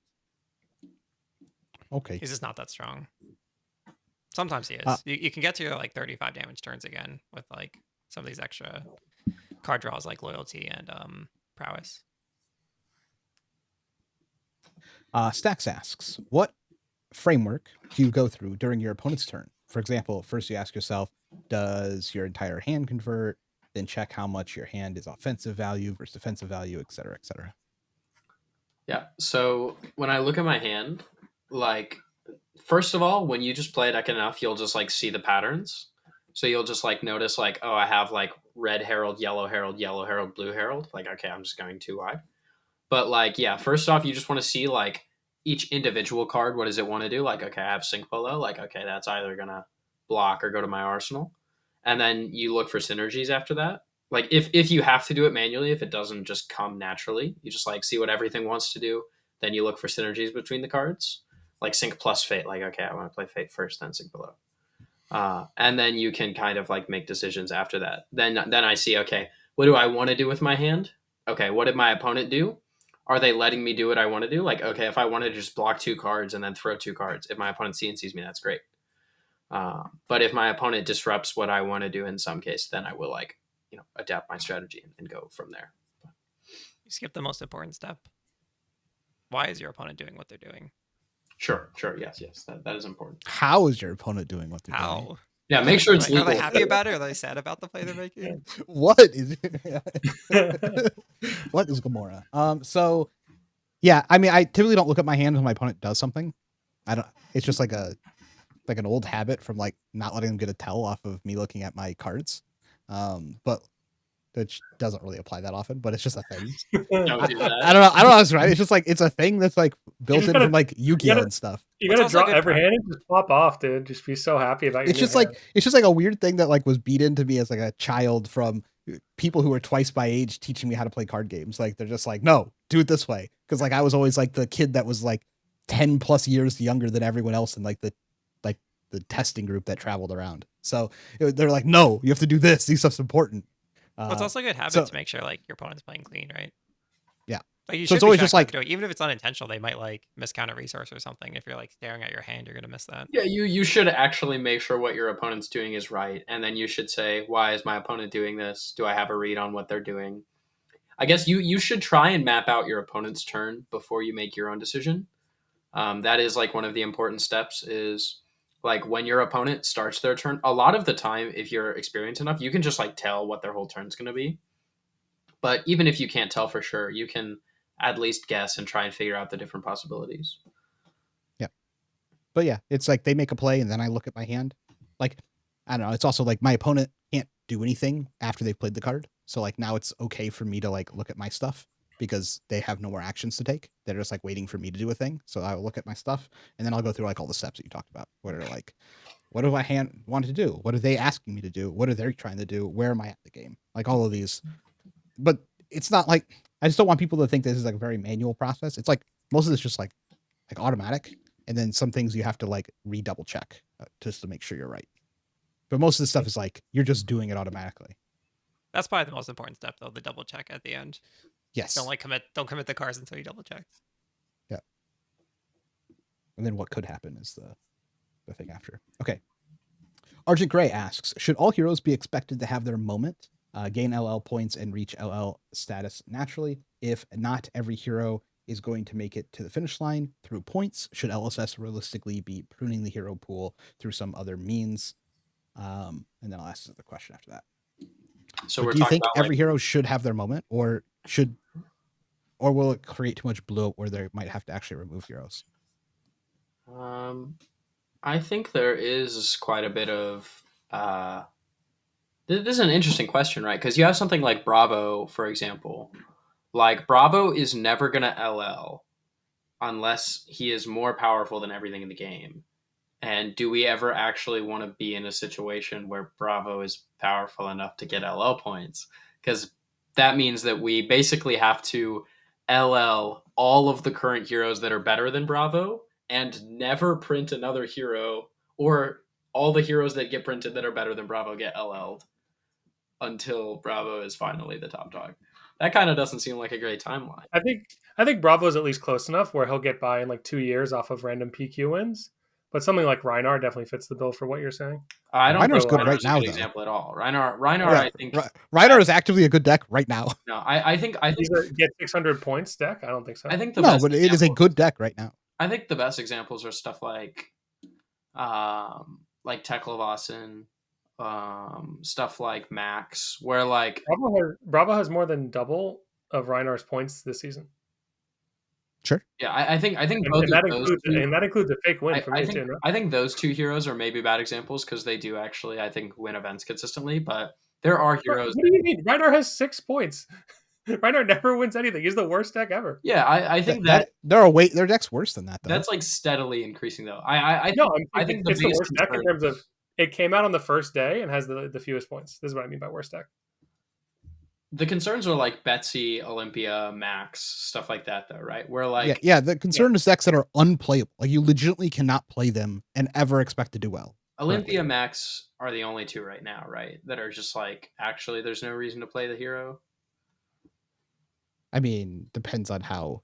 Okay. He's just not that strong. Sometimes he is. You can get to your like 35 damage turns again with like some of these extra card draws like loyalty and prowess. Stacks asks, what framework do you go through during your opponent's turn? For example, first you ask yourself, does your entire hand convert? Then check how much your hand is offensive value versus defensive value, et cetera, et cetera. Yeah. So when I look at my hand, like, first of all, when you just play deck enough, you'll just like see the patterns. So you'll just like notice like, oh, I have like red herald, yellow herald, blue herald. Like, okay, I'm just going too wide. But like, yeah, first off, you just want to see like each individual card. What does it want to do? Like, okay, I have Sync below. Like, okay, that's either going to block or go to my arsenal. And then you look for synergies after that. Like if you have to do it manually, if it doesn't just come naturally, you just like see what everything wants to do. Then you look for synergies between the cards, like Sync plus Fate. Like, okay, I want to play Fate first, then Sync below. And then you can kind of like make decisions after that. Then I see, okay, what do I want to do with my hand? Okay, what did my opponent do? Are they letting me do what I want to do? Like, okay, if I want to just block 2 cards and then throw 2 cards, if my opponent sees me, that's great. But if my opponent disrupts what I want to do in some case, then I will like, adapt my strategy and go from there. You skip the most important step. Why is your opponent doing what they're doing? Sure. Yes. That is important. How is your opponent doing what they're doing? Yeah, make sure it's legal. Are they happy about it? Or are they sad about the play they're making? What is what is Gamora? So yeah, I mean, I typically don't look at my hand when my opponent does something. It's just like an old habit from like not letting them get a tell off of me looking at my cards. But which doesn't really apply that often, but it's just a thing. Don't do that. I don't know how it's right. It's just like, it's a thing that's like built in from like Yu-Gi-Oh and stuff. You gotta draw every hand and just pop off, dude. Just be so happy about your It's just like a weird thing that like was beat into me as like a child from people who were twice my age teaching me how to play card games. Like they're just like, no, do it this way. Cause like I was always like the kid that was like 10 plus years younger than everyone else in like the testing group that traveled around. So they're like, no, you have to do this. These stuff's important. Well, it's also a good habit to make sure like your opponent's playing clean, right? Yeah. Like you so it's always just like, even if it's unintentional, they might like miscount a resource or something. If you're like staring at your hand, you're gonna miss that. Yeah, you should actually make sure what your opponent's doing is right, and then you should say, why is my opponent doing this? Do I have a read on what they're doing? I guess you should try and map out your opponent's turn before you make your own decision. That is like one of the important steps is like when your opponent starts their turn, a lot of the time, if you're experienced enough, you can just like tell what their whole turn's going to be. But even if you can't tell for sure, you can at least guess and try and figure out the different possibilities. Yeah. But yeah, it's like they make a play and then I look at my hand. Like, I don't know. It's also like my opponent can't do anything after they've played the card. So like now it's okay for me to like look at my stuff because they have no more actions to take. They're just like waiting for me to do a thing. So I'll look at my stuff and then I'll go through like all the steps that you talked about. What are like, what do my hand want to do? What are they asking me to do? What are they trying to do? Where am I at the game? Like all of these. But it's not like, I just don't want people to think this is like a very manual process. It's like most of this just like automatic, and then some things you have to like redouble check just to make sure you're right. But most of the stuff is like you're just doing it automatically. That's probably the most important step, though, the double check at the end. Yes. Don't commit the cards until you double check. Yeah. And then what could happen is the thing after. Okay. Argent Gray asks, should all heroes be expected to have their moment, gain LL points, and reach LL status naturally? If not every hero is going to make it to the finish line through points, should LSS realistically be pruning the hero pool through some other means? And then I'll ask the question after that. So do you think every hero should have their moment, or will it create too much blow up where they might have to actually remove heroes? I think there is quite a bit of this is an interesting question, right? Because you have something like Bravo, for example. Like Bravo is never gonna LL unless he is more powerful than everything in the game. And do we ever actually want to be in a situation where Bravo is powerful enough to get LL points? Because that means that we basically have to LL all of the current heroes that are better than Bravo and never print another hero, or all the heroes that get printed that are better than Bravo get LL'd until Bravo is finally the top dog. That kind of doesn't seem like a great timeline. I think Bravo is at least close enough where he'll get by in like 2 years off of random PQ wins. But something like Reinar definitely fits the bill for what you're saying. I don't Reinar's think good Reinar's right now, though. Example at all. Reinar, yeah, I think Reinar is actively a good deck right now. No, I think he's a get 600 points deck. I don't think so. I think but it is a good deck right now. I think the best examples are stuff like Teklevasen, stuff like Max, where like Bravo has more than double of Reinar's points this season. Sure. Yeah, I think both and that includes a fake win for me too. No? I think those two heroes are maybe bad examples because they do actually, I think, win events consistently. But there are heroes. What do you mean? Reinar has 6 points. Reinar never wins anything. He's the worst deck ever. Yeah, I think their deck's worse than that though. That's like steadily increasing though. I think it's the worst deck in terms of it came out on the first day and has the fewest points. This is what I mean by worst deck. The concerns are like Betsy, Olympia, Max, stuff like that, though, right? Where like the concern is decks that are unplayable. Like you legitimately cannot play them and ever expect to do well. Olympia, Max are the only two right now, right? That are just like actually, there's no reason to play the hero. I mean, depends on how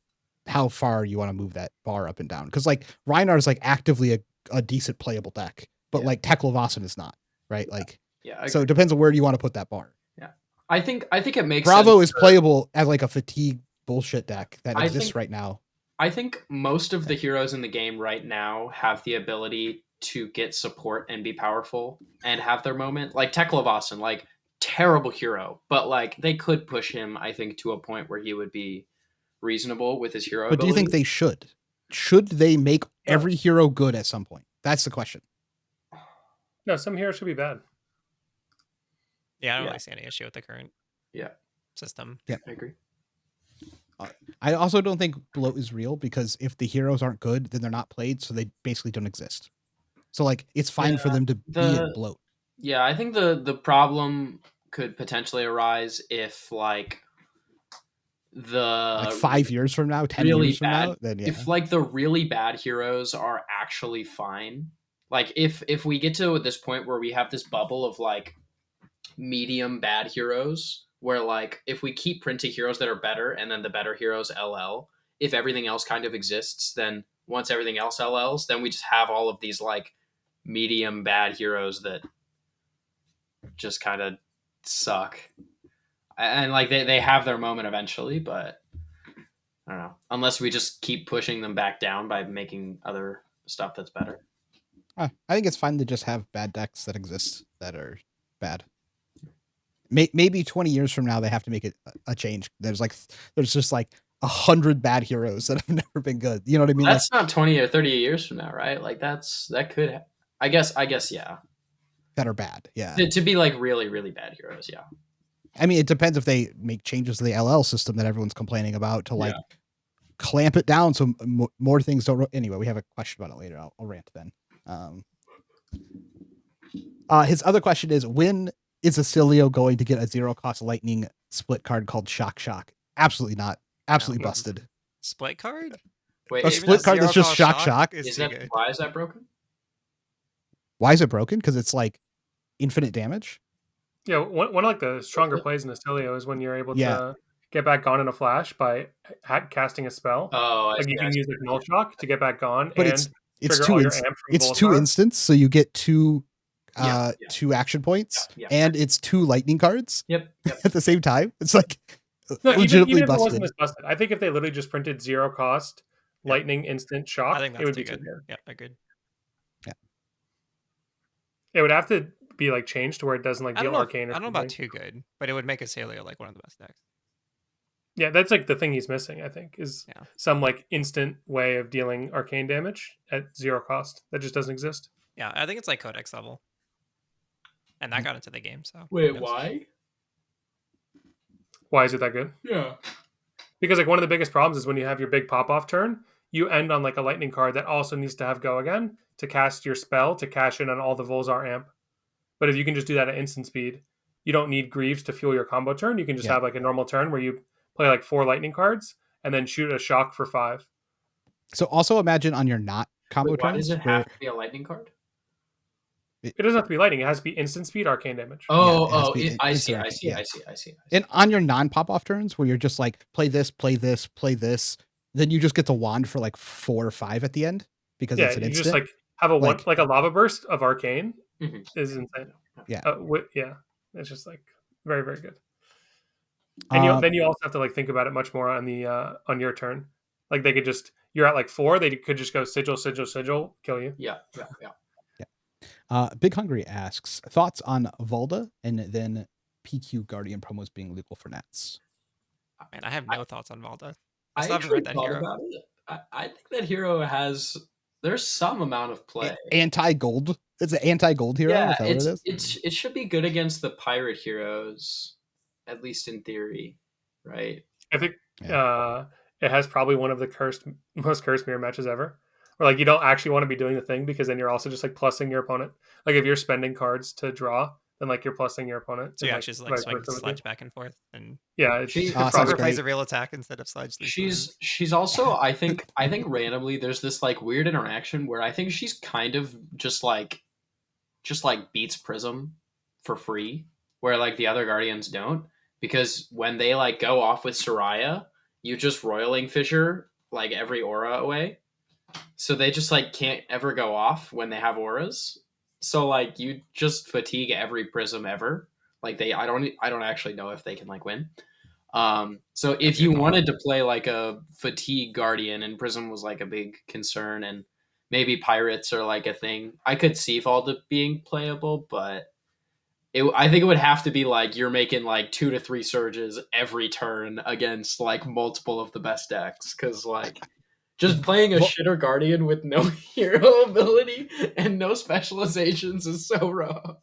far you want to move that bar up and down. Because like Reinar is like actively a decent playable deck, but like Teklevasen is not, right? Like so it depends on where you want to put that bar. I think it makes Bravo is playable as like a fatigue bullshit deck that exists right now. I think most of the heroes in the game right now have the ability to get support and be powerful and have their moment. Like Teklevasen, like terrible hero, but like they could push him, I think, to a point where he would be reasonable with his hero. But do you think they should? Should they make every hero good at some point? That's the question. No, some heroes should be bad. Yeah, I don't really see any issue with the current system. Yeah, I agree. I also don't think bloat is real because if the heroes aren't good, then they're not played, so they basically don't exist. So like it's fine for them to be in bloat. Yeah, I think the problem could potentially arise if like 5 years from now, 10 years from now, then if like the really bad heroes are actually fine. Like if we get to this point where we have this bubble of like medium bad heroes where like if we keep printing heroes that are better and then the better heroes LL, if everything else kind of exists, then once everything else LLs, then we just have all of these like medium bad heroes that just kind of suck. And like they have their moment eventually, but I don't know. Unless we just keep pushing them back down by making other stuff that's better. I think it's fine to just have bad decks that exist that are bad. Maybe 20 years from now they have to make it a change. There's just like 100 bad heroes that have never been good. You know what I mean? That's not 20 or 30 years from now, right? Like that could. I guess yeah. That are bad, yeah. To be like really really bad heroes, yeah. I mean, it depends if they make changes to the LL system that everyone's complaining about to like clamp it down so more things don't. Anyway, we have a question about it later. I'll rant then. His other question is, when is Acilio going to get a 0-cost lightning split card called Shock Shock? Absolutely not. Absolutely No. busted. Split card? Wait, A is split card that's just zero-cost shock. is is too that good. why is that broken? Why is it broken? Because it's like infinite damage. Yeah, one of like the stronger plays in Astilio is when you're able Yeah. to get back on in a flash by casting a spell. Oh, Like you can use like null shock to get back on But and it's trigger two all your inst- amp from it's two Volstar. instants, so you get two Yeah. two action points, Yeah. and it's two lightning cards Yep. at the same time. It's like No, legitimately even if it busted. wasn't this busted, I think if they literally just printed 0 cost lightning instant shock, I think it that's would too be too good. good. Yeah, agreed. It would have to be like changed to where it doesn't like I deal don't know. arcane or I don't know something. about too good, but it would make Astilio like one of the best decks. Yeah, that's like the thing he's missing, I think, is some like instant way of dealing arcane damage at 0 cost. That just doesn't exist. Yeah, I think it's like Codex level. And that got into the game, so. Wait, why? Why is it that good? Yeah. Because like one of the biggest problems is when you have your big pop-off turn, you end on like a lightning card that also needs to have go again to cast your spell to cash in on all the Volzar amp. But if you can just do that at instant speed, you don't need Greaves to fuel your combo turn. You can just have like a normal turn where you play like 4 lightning cards and then shoot a shock for 5. So also imagine on your not combo Why turns. does it have to be a lightning card? It doesn't have to be lightning. It has to be instant speed arcane damage. I see. And on your non-pop off turns where you're just like play this, then you just get the wand for like 4 or 5 at the end because it's an you instant. just like have a one like a lava burst of arcane is insane. Yeah, it's just like very, very good. And then you also have to like think about it much more on the on your turn. Like they could just you're at like 4, they could just go sigil, kill you. Yeah. Big Hungry asks thoughts on Volda and then PQ Guardian promos being legal for Nats. Man, I have no thoughts on Volda. I still haven't read that hero. about it. I think that hero there's some amount of play. Anti-gold. It's an anti-gold hero. Yeah, is that what it is? It should be good against the pirate heroes, at least in theory, right? I think it has probably one of the most cursed mirror matches ever. Where like you don't actually want to be doing the thing because then you're also just like plussing your opponent. Like if you're spending cards to draw, then like you're plussing your opponent. So you actually just like swing sludge back and forth, and Proper plays a real attack instead of sludge. She's also I think randomly there's this like weird interaction where I think she's kind of just like beats Prism for free, where like the other Guardians don't, because when they like go off with Soraya, you just Roiling Fissure like every aura away. So they just like can't ever go off when they have auras. So like you just fatigue every Prism ever. Like I don't actually know if they can like win. So if you wanted to play like a fatigue Guardian and Prism was like a big concern and maybe pirates are like a thing, I could see Volda being playable, but I think it would have to be like you're making like 2 to 3 surges every turn against like multiple of the best decks, because like just playing a shitter Guardian with no hero ability and no specializations is so rough.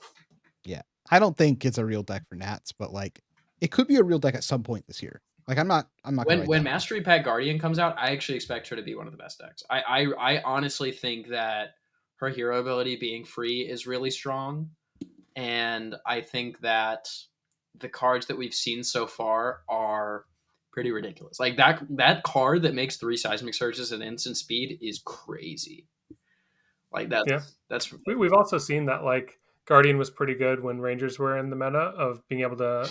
Yeah, I don't think it's a real deck for Nats, but like it could be a real deck at some point this year. Like I'm not. When Mastery Pack Guardian comes out, I actually expect her to be one of the best decks. I honestly think that her hero ability being free is really strong, and I think that the cards that we've seen so far are pretty ridiculous. Like that card that makes 3 seismic surges at instant speed is crazy. Like that's we've also seen that like Guardian was pretty good when Rangers were in the meta of being able to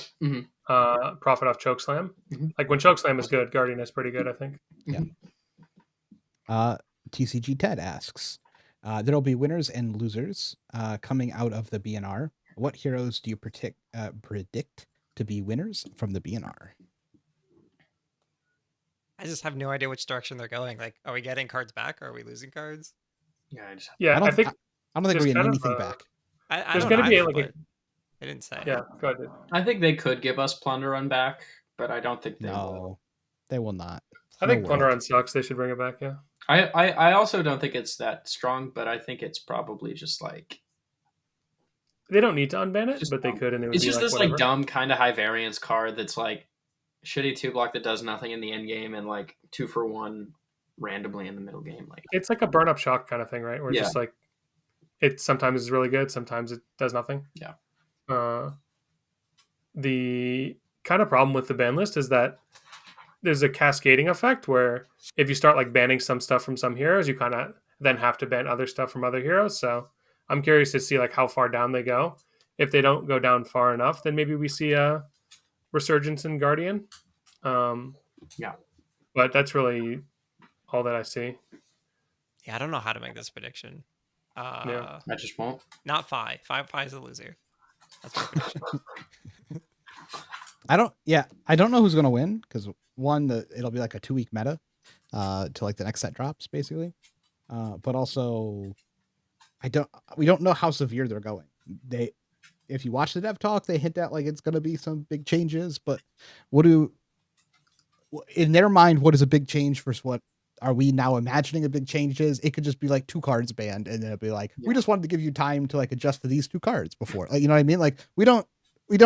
profit off Chokeslam. Like when Chokeslam is good, Guardian is pretty good, I think. Yeah. TCG Ted asks, there'll be winners and losers coming out of the BNR. What heroes do you predict to be winners from the BNR? I just have no idea which direction they're going. Like, are we getting cards back or are we losing cards? Yeah, I think I don't think we're getting anything back. There's going to be like I didn't say. Yeah, go ahead. I think they could give us Plunder Run back, but I don't think they will. They will not. I think Plunder Run sucks. They should bring it back. Yeah. I also don't think it's that strong, but I think it's probably just like they don't need to unban it, but they could, and it would it's be just like, this whatever. like dumb kind of high variance card that's like shitty 2-block that does nothing in the end game and like 2 for 1 randomly in the middle game. Like it's like a burn up shock kind of thing, right? Where it's just like it sometimes is really good, sometimes it does nothing. Yeah. The kind of problem with the ban list is that there's a cascading effect where if you start like banning some stuff from some heroes, you kind of then have to ban other stuff from other heroes. So I'm curious to see like how far down they go. If they don't go down far enough, then maybe we see a resurgence in Guardian. Yeah. But that's really all that I see. Yeah, I don't know how to make this prediction. I just won't. Not Fi. Fi is a loser. That's my prediction. I don't know who's gonna win because it'll be like a 2-week meta till like the next set drops basically. But also we don't know how severe they're going. If you watch the dev talk, they hint at like it's gonna be some big changes, but in their mind, what is a big change versus what are we now imagining a big change is? It could just be like 2 cards banned, and then it'll be like, we just wanted to give you time to like adjust to these 2 cards before. Like, you know what I mean? Like we don't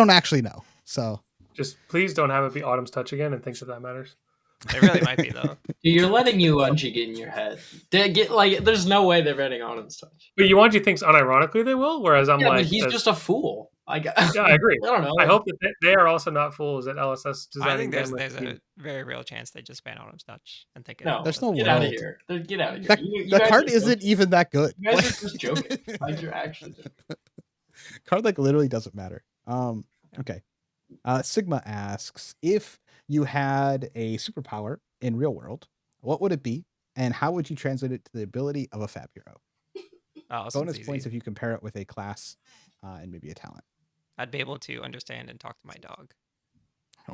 actually know. So just please don't have it be Autumn's Touch again and think that matters. It really might be though. You're letting Yuanji get in your head. There's no way they're banning Autumn's Touch. But Yuanji thinks unironically they will, whereas I'm like, but he's just a fool. Yeah, I agree. I don't know. I hope that they are also not fools at LSS designing. I think there's a very real chance they just ban Autumn's Touch and think there's no get world. out of here. Get out of here. The card isn't even that good. You guys are just joking. You're actually joking. Card like literally doesn't matter. Okay. Sigma asks, if you had a superpower in real world, what would it be, and how would you translate it to the ability of a FAB hero? Bonus points if you compare it with a class and maybe a talent. I'd be able to understand and talk to my dog.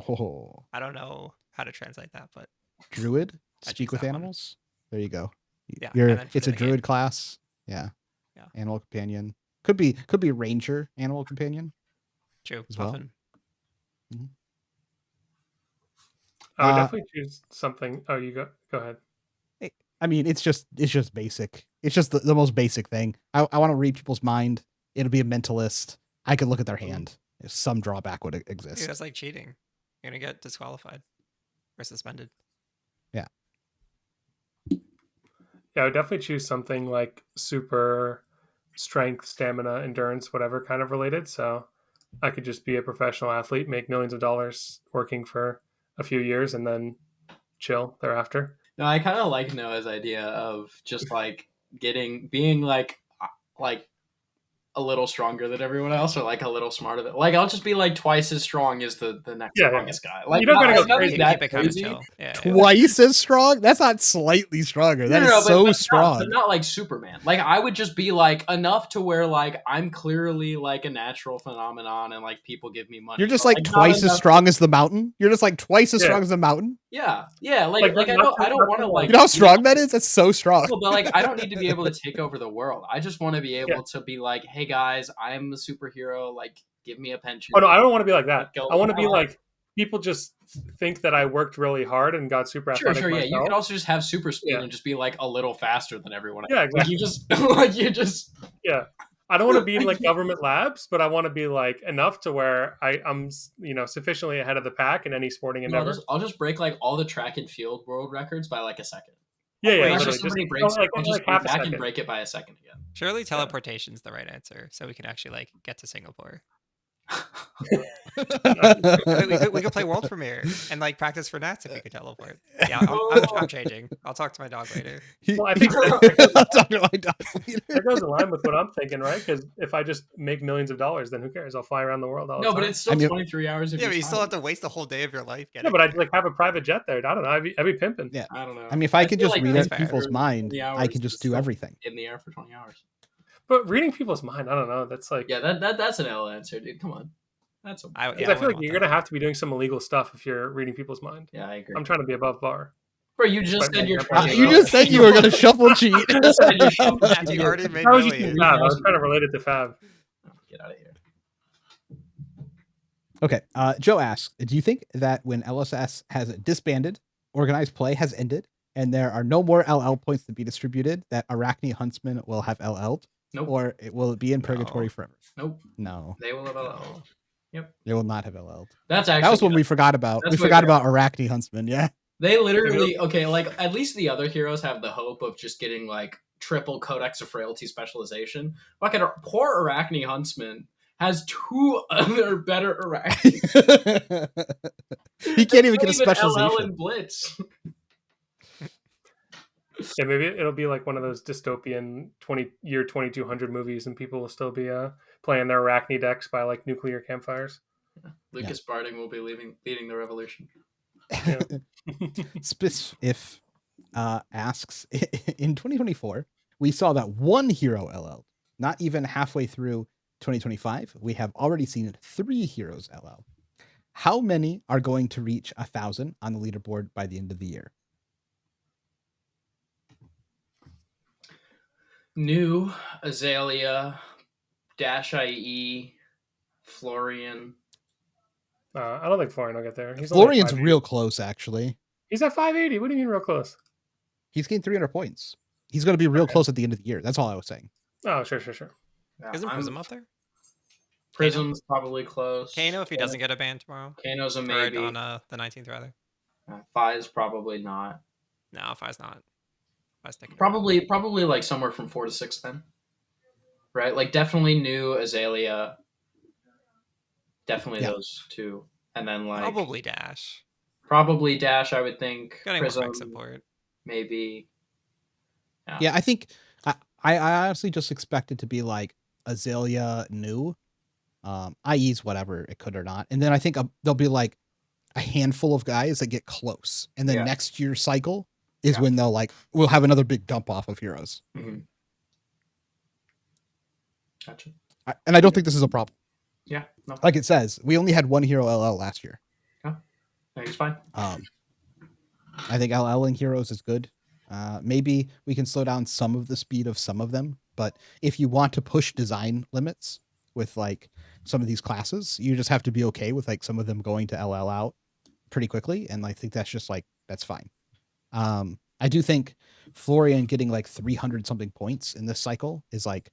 Oh. I don't know how to translate that, but Druid, speak with animals. There you go. Yeah, it's a druid class. Yeah. Animal companion. Could be ranger animal companion. True. As well. Mm-hmm. I would definitely choose something. Oh, you go ahead. I mean, it's just basic. It's just the most basic thing. I want to read people's mind. It'll be a mentalist. I could look at their hand. If some drawback would exist. Dude, that's like cheating. You're gonna get disqualified or suspended. Yeah, I would definitely choose something like super strength, stamina, endurance, whatever kind of related. So I could just be a professional athlete, make millions of dollars working for a few years, and then chill thereafter. No, I kind of like Noah's idea of just like being like a little stronger than everyone else, or like a little smarter than, like, I'll just be like twice as strong as the next strongest guy. Like, you're not gonna go crazy. That keep it crazy. Kind of chill. Twice as strong? That's not slightly stronger. That is so strong. But not like Superman. Like, I would just be like enough to where like I'm clearly like a natural phenomenon, and like people give me money. You're just like twice as strong as the mountain. You're just like twice as strong as the mountain. Yeah. Like I don't want to like. You know how strong that is? That's so strong. Well, but like I don't need to be able to take over the world. I just want to be able to be like, hey guys, I'm a superhero. Like, give me a pension. Oh no, I don't want to be like that. I want to be like, people just think that I worked really hard and got super athletic. Sure, myself. You can also just have super speed and just be like a little faster than everyone else. Yeah, exactly. You just. Yeah. I don't want to be in like government labs, but I want to be like enough to where I'm sufficiently ahead of the pack in any sporting endeavor. I'll just break like all the track and field world records by like a second. Yeah. Just somebody breaks it, I'll just go back and break it by a second again. Surely teleportation's the right answer, so we can actually like get to Singapore. we could play world premiere and like practice for Nats if we could teleport. Yeah, I'm changing. I'll talk to my dog later. Well, I think I'll talk to my dog later. That goes in line with what I'm thinking, right? Because if I just make millions of dollars, then who cares? I'll fly around the world all the time. But it's still 23 hours. Yeah, but you still have to waste the whole day of your life. Yeah, but I'd like have a private jet there. I don't know. I'd be pimping. Yeah, I don't know. I mean, if I could just like read people's mind, I could just do everything in the air for 20 hours. But reading people's mind, I don't know. That's like that's an L answer, dude. Come on. I feel like you're gonna have to be doing some illegal stuff if you're reading people's mind. Yeah, I agree. I'm trying to be above bar. Bro, you just said you're trying. You just said you were gonna shuffle cheat. You already made millions. I was trying to relate it to Fab. Get out of here. Okay. Joe asks, do you think that when LSS has disbanded, organized play has ended, and there are no more LL points to be distributed, that Arachne Huntsman will have LL'd? Nope. Or will it be in purgatory forever? Nope. No. They will have LL. Yep. They will not have LL'd. That was when we forgot about. We forgot about Arachne Huntsman. Yeah. They literally like at least the other heroes have the hope of just getting like triple Codex of Frailty specialization. Fucking poor Arachne Huntsman has 2 other better Arachne. He can't even get a specialization. LL and Blitz. Yeah, maybe it'll be like one of those dystopian 2200 movies, and people will still be playing their Arachne decks by like nuclear campfires. Lucas Barding will be leading the revolution. Yeah. If asks, in 2024, we saw that 1 hero LL. Not even halfway through 2025, we have already seen 3 heroes LL. How many are going to reach 1,000 on the leaderboard by the end of the year? New, Azalea, Dashie, Florian. I don't think Florian will get there. Florian's real close, actually. He's at 580. What do you mean real close? He's gained 300 points. He's going to be real close at the end of the year. That's all I was saying. Oh, sure. Yeah, Isn't Prism up there? Prism's probably close. Kano, if he doesn't get a ban tomorrow. Kano's a maybe. Or on the 19th, rather. Fi's probably not. No, Fi's not. Fi's taking probably like somewhere from 4 to 6 then. Right? Like definitely New, Azalea. Definitely those 2. And then like... Probably Dash. I would think. Getting Prism, more support. Maybe. Yeah, I think... I honestly just expect it to be like Azalea, New. IE's whatever, it could or not. And then I think there'll be like a handful of guys that get close. And then next year's cycle is when we'll have another big dump off of heroes. Mm-hmm. Gotcha. And I don't think this is a problem. Yeah. No. Like it says, we only had 1 hero LL last year. Yeah. I think it's fine. I think LLing heroes is good. Maybe we can slow down some of the speed of some of them. But if you want to push design limits with like some of these classes, you just have to be okay with like some of them going to LL out pretty quickly. And I think that's just like, that's fine. I do think Florian getting like 300 something points in this cycle is like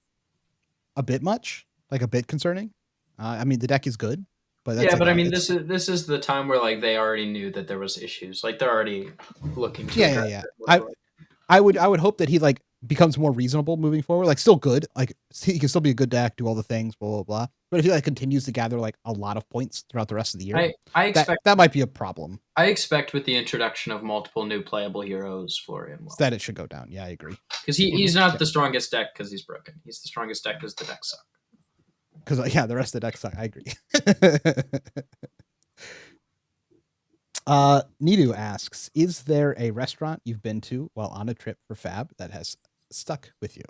a bit much, like a bit concerning. I mean, the deck is good, but that's but I mean, this is the time where like they already knew that there was issues. Like they're already looking. Yeah. I would hope that he like becomes more reasonable moving forward. Like still good, like he can still be a good deck, do all the things, blah blah blah. But if he like continues to gather like a lot of points throughout the rest of the year, I expect that might be a problem. I expect with the introduction of multiple new playable heroes, Florian will. That it should go down. Yeah, I agree. Because he's not the strongest deck because he's broken. He's the strongest deck because the deck suck. Because the rest of the deck suck. I agree. Nidu asks, is there a restaurant you've been to while on a trip for FAB that has stuck with you?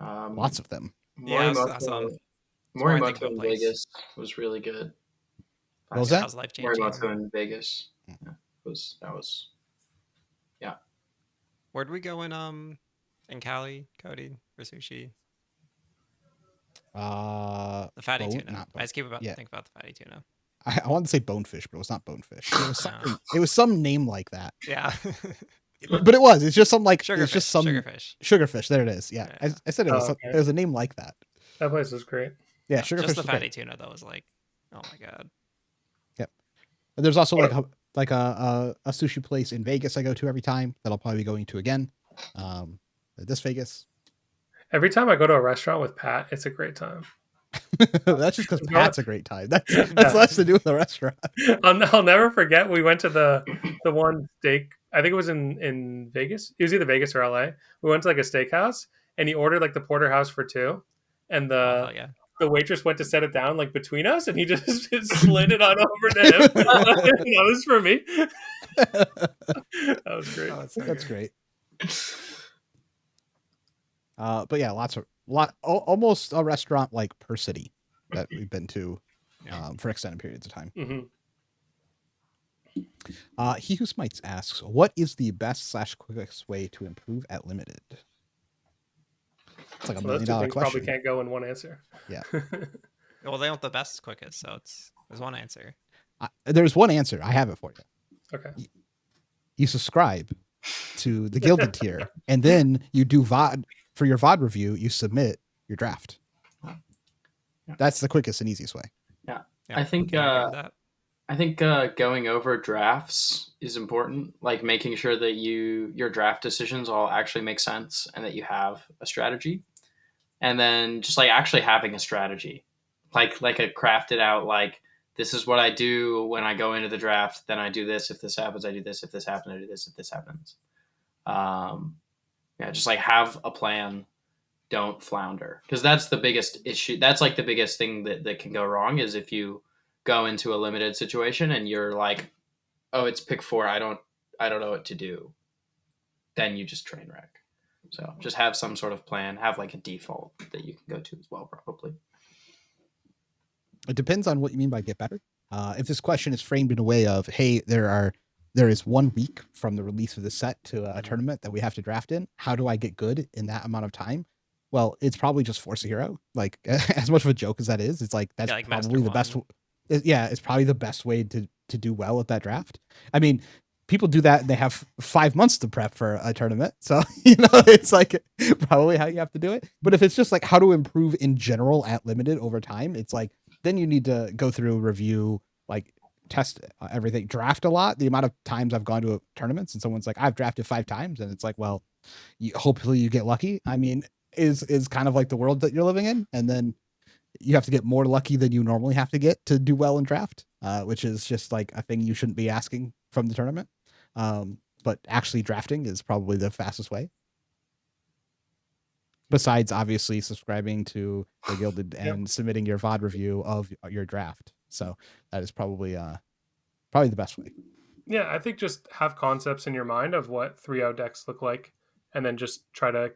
Lots of them. Morimoto in Vegas was really good. What was that? Morimoto in Vegas. Yeah. Where'd we go in Cali, Cody, for sushi? The fatty tuna. I just keep think about the fatty tuna. I wanted to say bonefish, but it was not bonefish. It was something. It was some name like that. Yeah. But it was. It's just some like. Sugarfish, it's just some sugarfish. Sugarfish. There it is. Yeah. I said it was. Okay. It was a name like that. That place was great. Yeah, sugarfish. Just the fatty tuna though was like, oh my god. Yep. And there's also like a sushi place in Vegas I go to every time that I'll probably be going to again. This Vegas. Every time I go to a restaurant with Pat, it's a great time. That's just because Pat's a great time. That's less to do with the restaurant. I'll never forget. We went to the one steak. I think it was in Vegas. It was either Vegas or LA. We went to like a steakhouse, and he ordered like the porterhouse for 2, and the waitress went to set it down like between us, and he just slid it on over to him. That was for me. That was great. Oh, that's great. But yeah, almost a restaurant like per city that we've been to for extended periods of time. Mm-hmm. He Who Smites asks, what is the best / quickest way to improve at limited? It's like $1 million question. Probably can't go in one answer. Yeah. Well, they want the best quickest, so there's one answer. There's one answer. I have it for you. Okay. You subscribe to the Gilded tier, and then you do VOD. For your VOD review, you submit your draft. Yeah. That's the quickest and easiest way. Yeah. I think going over drafts is important, like making sure that your draft decisions all actually make sense and that you have a strategy. and then just like actually having a strategy, like a crafted out, like, this is what I do when I go into the draft. Then I do this. If this happens, I do this. If this happens, I do this. If this happens. Yeah, just like have a plan. Don't flounder. Because that's the biggest issue. That's like the biggest thing that can go wrong is if you go into a limited situation and you're like, oh, it's pick 4. I don't know what to do. Then you just train wreck. So just have some sort of plan. Have like a default that you can go to as well, probably. It depends on what you mean by get better. If this question is framed in a way of, hey, there is 1 week from the release of the set to a tournament that we have to draft in. How do I get good in that amount of time? Well, it's probably just force a hero. Like, as much of a joke as that is, it's like, that's like probably the best. Yeah, it's probably the best way to do well at that draft. I mean, people do that and they have 5 months to prep for a tournament. So, it's like probably how you have to do it. But if it's just like how to improve in general at limited over time, it's like, then you need to go through, review, like test everything, draft a lot. The amount of times I've gone to tournaments and someone's like, I've drafted 5 times. And it's like, well, hopefully you get lucky. I mean, is kind of like the world that you're living in. And then you have to get more lucky than you normally have to get to do well in draft, which is just like a thing you shouldn't be asking from the tournament. But actually drafting is probably the fastest way. Besides, obviously, subscribing to the Gilded and submitting your VOD review of your draft. So that is probably the best way. Yeah, I think just have concepts in your mind of what 3-0 decks look like, and then just try to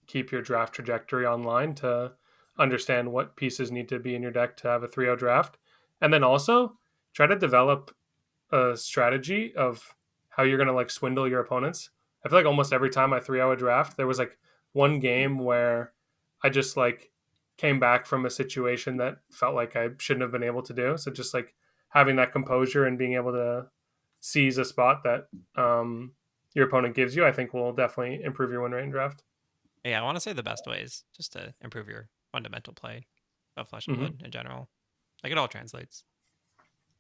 keep your draft trajectory online to understand what pieces need to be in your deck to have a 3-0 draft. And then also try to develop a strategy of how you're going to like swindle your opponents. I feel like almost every time I 3-0 a draft, there was like one game where I just like came back from a situation that felt like I shouldn't have been able to do. So just like having that composure and being able to seize a spot that your opponent gives you, I think will definitely improve your win rate in draft. Yeah, I want to say the best ways just to improve your fundamental play of Flesh and Blood in general. Like, it all translates.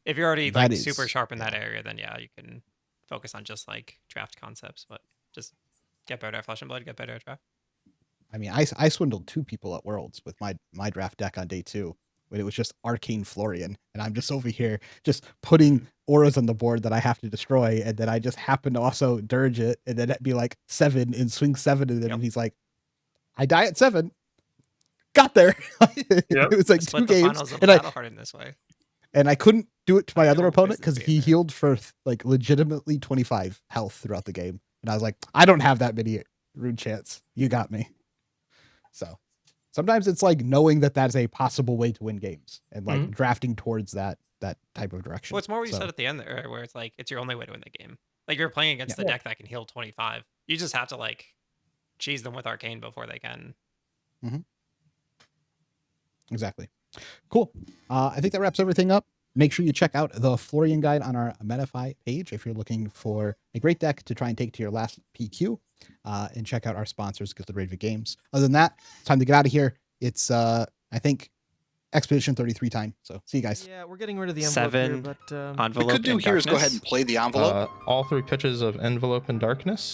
If you're already like super sharp in that area, then yeah, you can focus on just like draft concepts, but just get better at Flesh and Blood, get better at draft. I mean, I swindled 2 people at Worlds with my draft deck on day 2 when it was just Arcane Florian, and I'm just over here just putting auras on the board that I have to destroy, and then I just happen to also dirge it, and then it'd be like 7 and swing 7, and then he's like, I die at 7. Got there. It was like 2 games, and in this way. And I couldn't do it to my other opponent because he healed for like legitimately 25 health throughout the game, and I was like, I don't have that many rune chance. You got me. So sometimes it's like knowing that that's a possible way to win games and like drafting towards that type of direction. Well, it's more what you said at the end there, where it's like, it's your only way to win the game. Like, you're playing against the deck that can heal 25. You just have to like cheese them with Arcane before they can. Exactly. Cool. I think that wraps everything up. Make sure you check out the Florian guide on our Metafy page if you're looking for a great deck to try and take to your last PQ. And check out our sponsors, Gilded Raven Games. Other than that, it's time to get out of here. It's, I think, Expedition 33 time. So see you guys. Yeah, we're getting rid of the envelope 7 here, but envelope. What we could do here is go ahead and play the envelope. All 3 pitches of Envelope and Darkness.